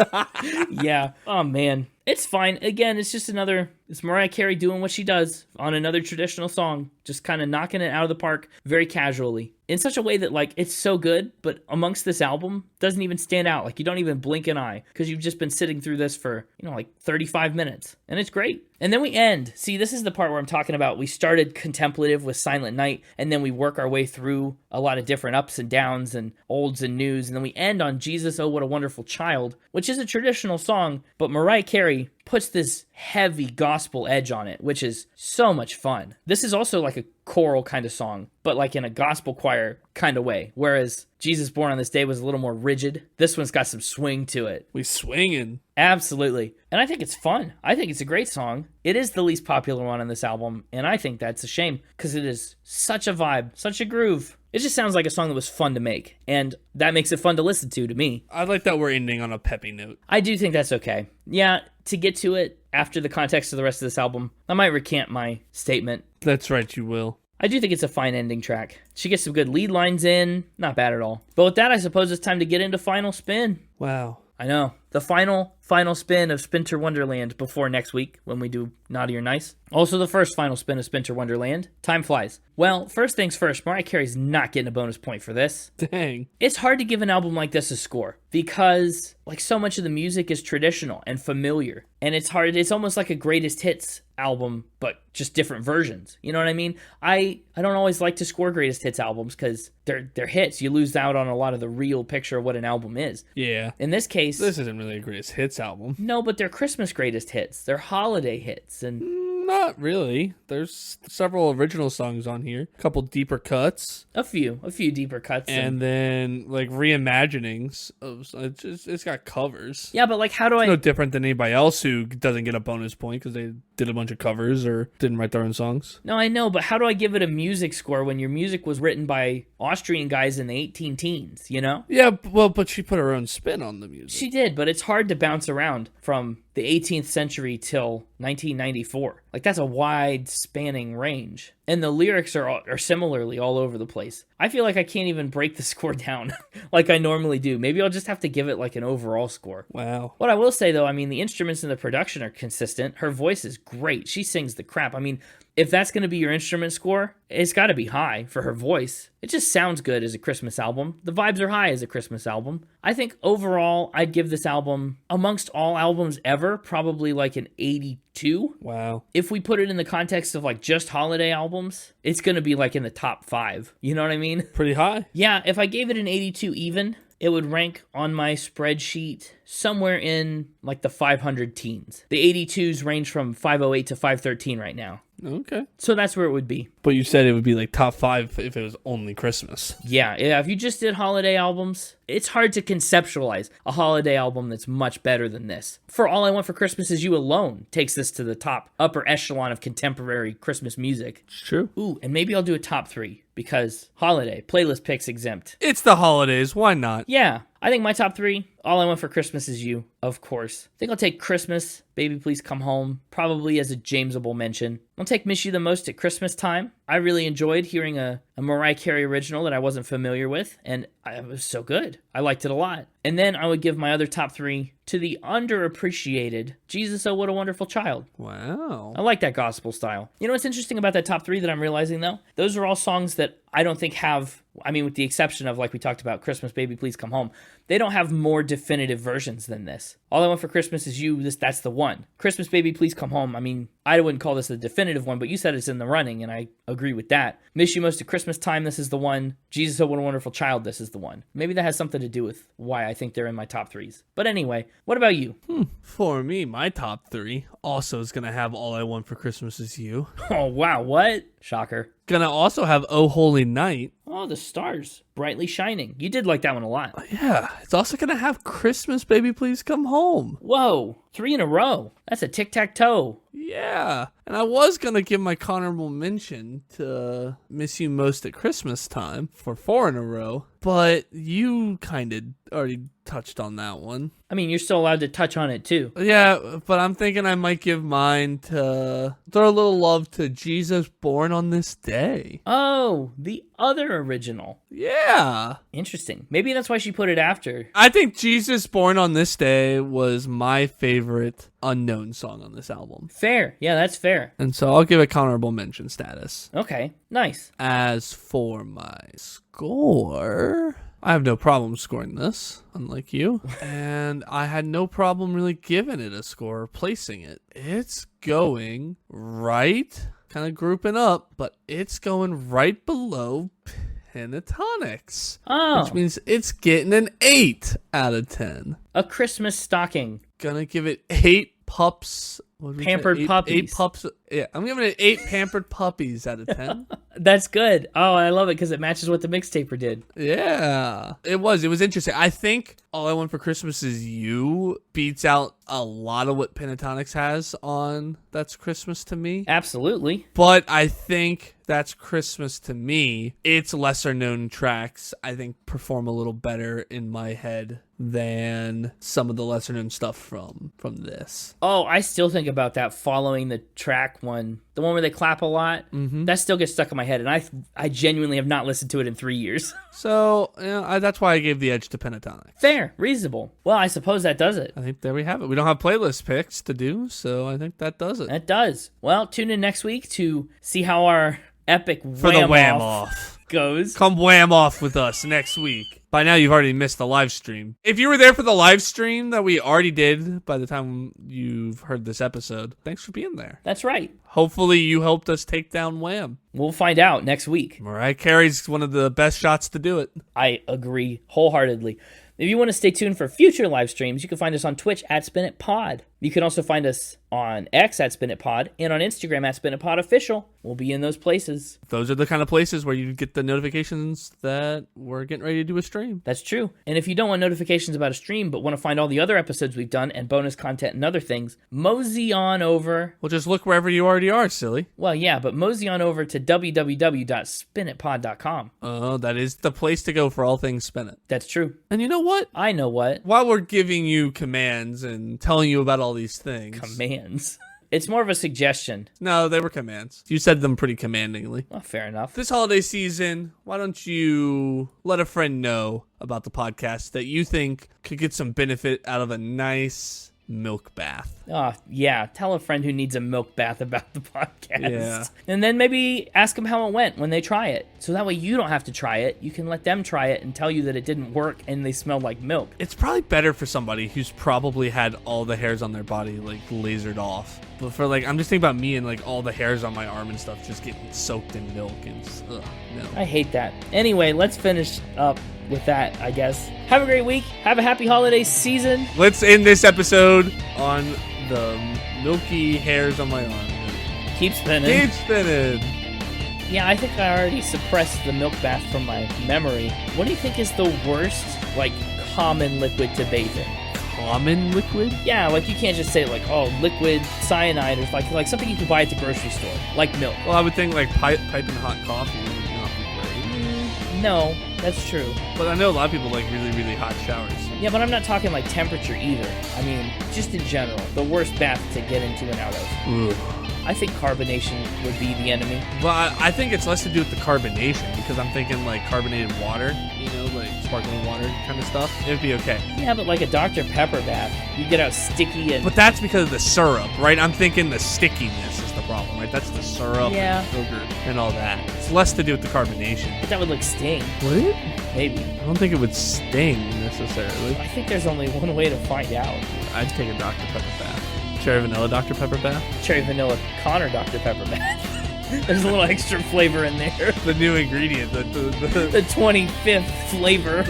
Yeah. Oh, man. It's fine. Again, it's Mariah Carey doing what she does on another traditional song, just kind of knocking it out of the park very casually. In such a way that, like, it's so good, but amongst this album, doesn't even stand out. Like, you don't even blink an eye, because you've just been sitting through this for, like 35 minutes. And it's great. And then we end. See, this is the part where I'm talking about we started contemplative with Silent Night, and then we work our way through a lot of different ups and downs and olds and news, and then we end on Jesus, Oh What a Wonderful Child, which is a traditional song, but Mariah Carey puts this heavy gospel edge on it, which is so much fun. This is also like a choral kind of song, but like in a gospel choir kind of way, whereas Jesus Born on This Day was a little more rigid. This one's got some swing to it. We swinging. Absolutely. And I think it's fun. I think it's a great song. It is the least popular one on this album, and I think that's a shame, because it is such a vibe, such a groove. It just sounds like a song that was fun to make, and that makes it fun to listen to me. I like that we're ending on a peppy note. I do think that's okay. Yeah, to get to it after the context of the rest of this album, I might recant my statement. That's right, you will. I do think it's a fine ending track. She gets some good lead lines in, not bad at all. But with that, I suppose it's time to get into Final Spin. Wow. I know. The final spin of Spinter Wonderland before next week when we do Naughty or Nice. Also the first final spin of Spinter Wonderland. Time flies. Well, first things first, Mariah Carey's not getting a bonus point for this. Dang. It's hard to give an album like this a score because like so much of the music is traditional and familiar. And it's almost like a greatest hits album, but just different versions. You know what I mean? I don't always like to score greatest hits albums because they're hits. You lose out on a lot of the real picture of what an album is. Yeah. In this case, this isn't really a greatest hits album. No, but they're Christmas greatest hits. They're holiday hits. And not really. There's several original songs on here. A couple deeper cuts. A few deeper cuts. And then like reimaginings of it's got covers. Yeah, but like it's no different than anybody else who doesn't get a bonus point because they did a bunch of covers or didn't write their own songs. No, I know, but how do I give it a music score when your music was written by Austrian guys in the 18 teens, you know? Yeah, well, but she put her own spin on the music. She did, but it's hard to bounce around from the 18th century till 1994. Like, that's a wide spanning range. And the lyrics are similarly all over the place. I feel like I can't even break the score down like I normally do. Maybe I'll just have to give it like an overall score. Wow. What I will say, though, I mean, the instruments and the production are consistent. Her voice is great. She sings the crap. I mean, if that's going to be your instrument score, it's got to be high for her voice. It just sounds good as a Christmas album. The vibes are high as a Christmas album. I think overall, I'd give this album, amongst all albums ever, probably like an 82. Wow. If we put it in the context of like just holiday albums, it's going to be like in the top 5. You know what I mean? Pretty high. Yeah, if I gave it an 82 even, it would rank on my spreadsheet somewhere in like the 500 teens. The 82s range from 508 to 513 right now. Okay. So that's where it would be. But you said it would be like top 5 if it was only Christmas. Yeah, if you just did holiday albums, it's hard to conceptualize a holiday album that's much better than this. For All I Want for Christmas Is You alone takes this to the top upper echelon of contemporary Christmas music. It's true. Ooh, and maybe I'll do a top 3 because holiday, playlist picks exempt. It's the holidays, why not? Yeah, I think my top 3, All I Want for Christmas Is You, of course. I think I'll take Christmas, Baby Please Come Home, probably as a Jamesable mention. I'll take Miss You the Most at Christmas Time. I really enjoyed hearing a Mariah Carey original that I wasn't familiar with, and it was so good. I liked it a lot. And then I would give my other top 3 to the underappreciated Jesus, Oh What a Wonderful Child. Wow. I like that gospel style. You know what's interesting about that top 3 that I'm realizing, though? Those are all songs that I don't think have, I mean, with the exception of, like we talked about, Christmas, Baby Please Come Home, they don't have more definitive versions than this. All I Want for Christmas Is You, that's the one. Christmas, Baby Please Come Home, I mean, I wouldn't call this the definitive one, but you said it's in the running, and I agree with that. Miss You Most at Christmas Time, this is the one. Jesus, Oh What a Wonderful Child, this is the one. Maybe that has something to do with why I think they're in my top 3s. But anyway, what about you? For me, my top 3 also is going to have All I Want for Christmas Is You. Oh, wow, what? Shocker. Gonna also have Oh Holy Night. Oh, the stars brightly shining. You did like that one a lot. Yeah, it's also gonna have Christmas, Baby Please Come Home. Whoa, 3 in a row. That's a tic-tac-toe. Yeah, and I was gonna give my honorable mention to Miss You Most at Christmas Time for 4 in a row. but you kind of already touched on that one. I mean, you're still allowed to touch on it too. Yeah, but I'm thinking I might give mine to throw a little love to Jesus Born on This Day. Oh, the other original. Yeah. Interesting. Maybe that's why she put it after. I think Jesus Born on This Day was my favorite unknown song on this album. Fair. Yeah, that's fair. And so I'll give it honorable mention status. Okay, nice. As for my score, I have no problem scoring this, unlike you. And I had no problem really giving it a score or placing it. It's going right, kind of grouping up, but it's going right below Pentatonics. Oh. Which means it's getting an 8 out of 10. A Christmas stocking. Gonna give it 8 pups. Pampered puppies. 8 pups. Yeah, I'm giving it 8 pampered puppies out of 10. That's good. Oh, I love it because it matches what the Mixtaper did. Yeah, it was interesting. I think All I Want for Christmas Is You beats out a lot of what Pentatonics has on That's Christmas to Me. Absolutely. But I think That's Christmas to Me, its lesser known tracks, I think perform a little better in my head than some of the lesser known stuff from this. Oh, I still think about that following the track one. The one where they clap a lot. Mm-hmm. That still gets stuck in my head, and I genuinely have not listened to it in 3 years. So, that's why I gave the edge to Pentatonics. Fair. Reasonable. Well, I suppose that does it. I think there we have it. We don't have playlist picks to do, so I think that does it. That does. Well, tune in next week to see how our epic wham off goes. Come wham off with us next week. By now, you've already missed the live stream. If you were there for the live stream that we already did by the time you've heard this episode, thanks for being there. That's right. Hopefully, you helped us take down Wham. We'll find out next week. Mariah Carey's one of the best shots to do it. I agree wholeheartedly. If you want to stay tuned for future live streams, you can find us on Twitch at SpinItPod. You can also find us on X at SpinItPod and on Instagram at SpinItPodOfficial. We'll be in those places. Those are the kind of places where you get the notifications that we're getting ready to do a stream. That's true. And if you don't want notifications about a stream but want to find all the other episodes we've done and bonus content and other things, mosey on over. Well, just look wherever you already are, silly. Well, yeah, but mosey on over to www.spinitpod.com. Oh, that is the place to go for all things Spin It. That's true. And you know what? I know what. While we're giving you commands and telling you about all these things. Commands. It's more of a suggestion. No, they were commands. You said them pretty commandingly. Well, fair enough. This holiday season, why don't you let a friend know about the podcast that you think could get some benefit out of a nice milk bath? Oh, yeah. Tell a friend who needs a milk bath about the podcast. Yeah. And then maybe ask them how it went when they try it. So that way you don't have to try it. You can let them try it and tell you that it didn't work and they smelled like milk. It's probably better for somebody who's probably had all the hairs on their body, lasered off. But for, I'm just thinking about me and, all the hairs on my arm and stuff just getting soaked in milk. And, no. I hate that. Anyway, let's finish up with that, I guess. Have a great week. Have a happy holiday season. Let's end this episode on the milky hairs on my arm. Keep spinning. Keep spinning. Yeah, I think I already suppressed the milk bath from my memory. What do you think is the worst, common liquid to bathe in? Common liquid? Yeah, you can't just say liquid cyanide or like something you can buy at the grocery store, like milk. Well, I would think piping hot coffee would not be great. No, that's true. But I know a lot of people like really, really hot showers. Yeah, but I'm not talking temperature either. I mean, just in general, the worst bath to get into and out of. Ooh. I think carbonation would be the enemy. Well, I think it's less to do with the carbonation because I'm thinking carbonated water, sparkling water kind of stuff. It would be okay. Yeah, but a Dr. Pepper bath, you get out sticky and... But that's because of the syrup, right? I'm thinking the stickiness is the problem, right? That's the syrup and sugar and all that. It's less to do with the carbonation. But that would sting. Would it? Maybe. I don't think it would sting necessarily. I think there's only one way to find out. I'd take a Dr. Pepper bath. Cherry vanilla Dr. Pepper bath? Cherry vanilla Connor Dr. Pepper bath. There's a little extra flavor in there. The new ingredient. The 25th flavor.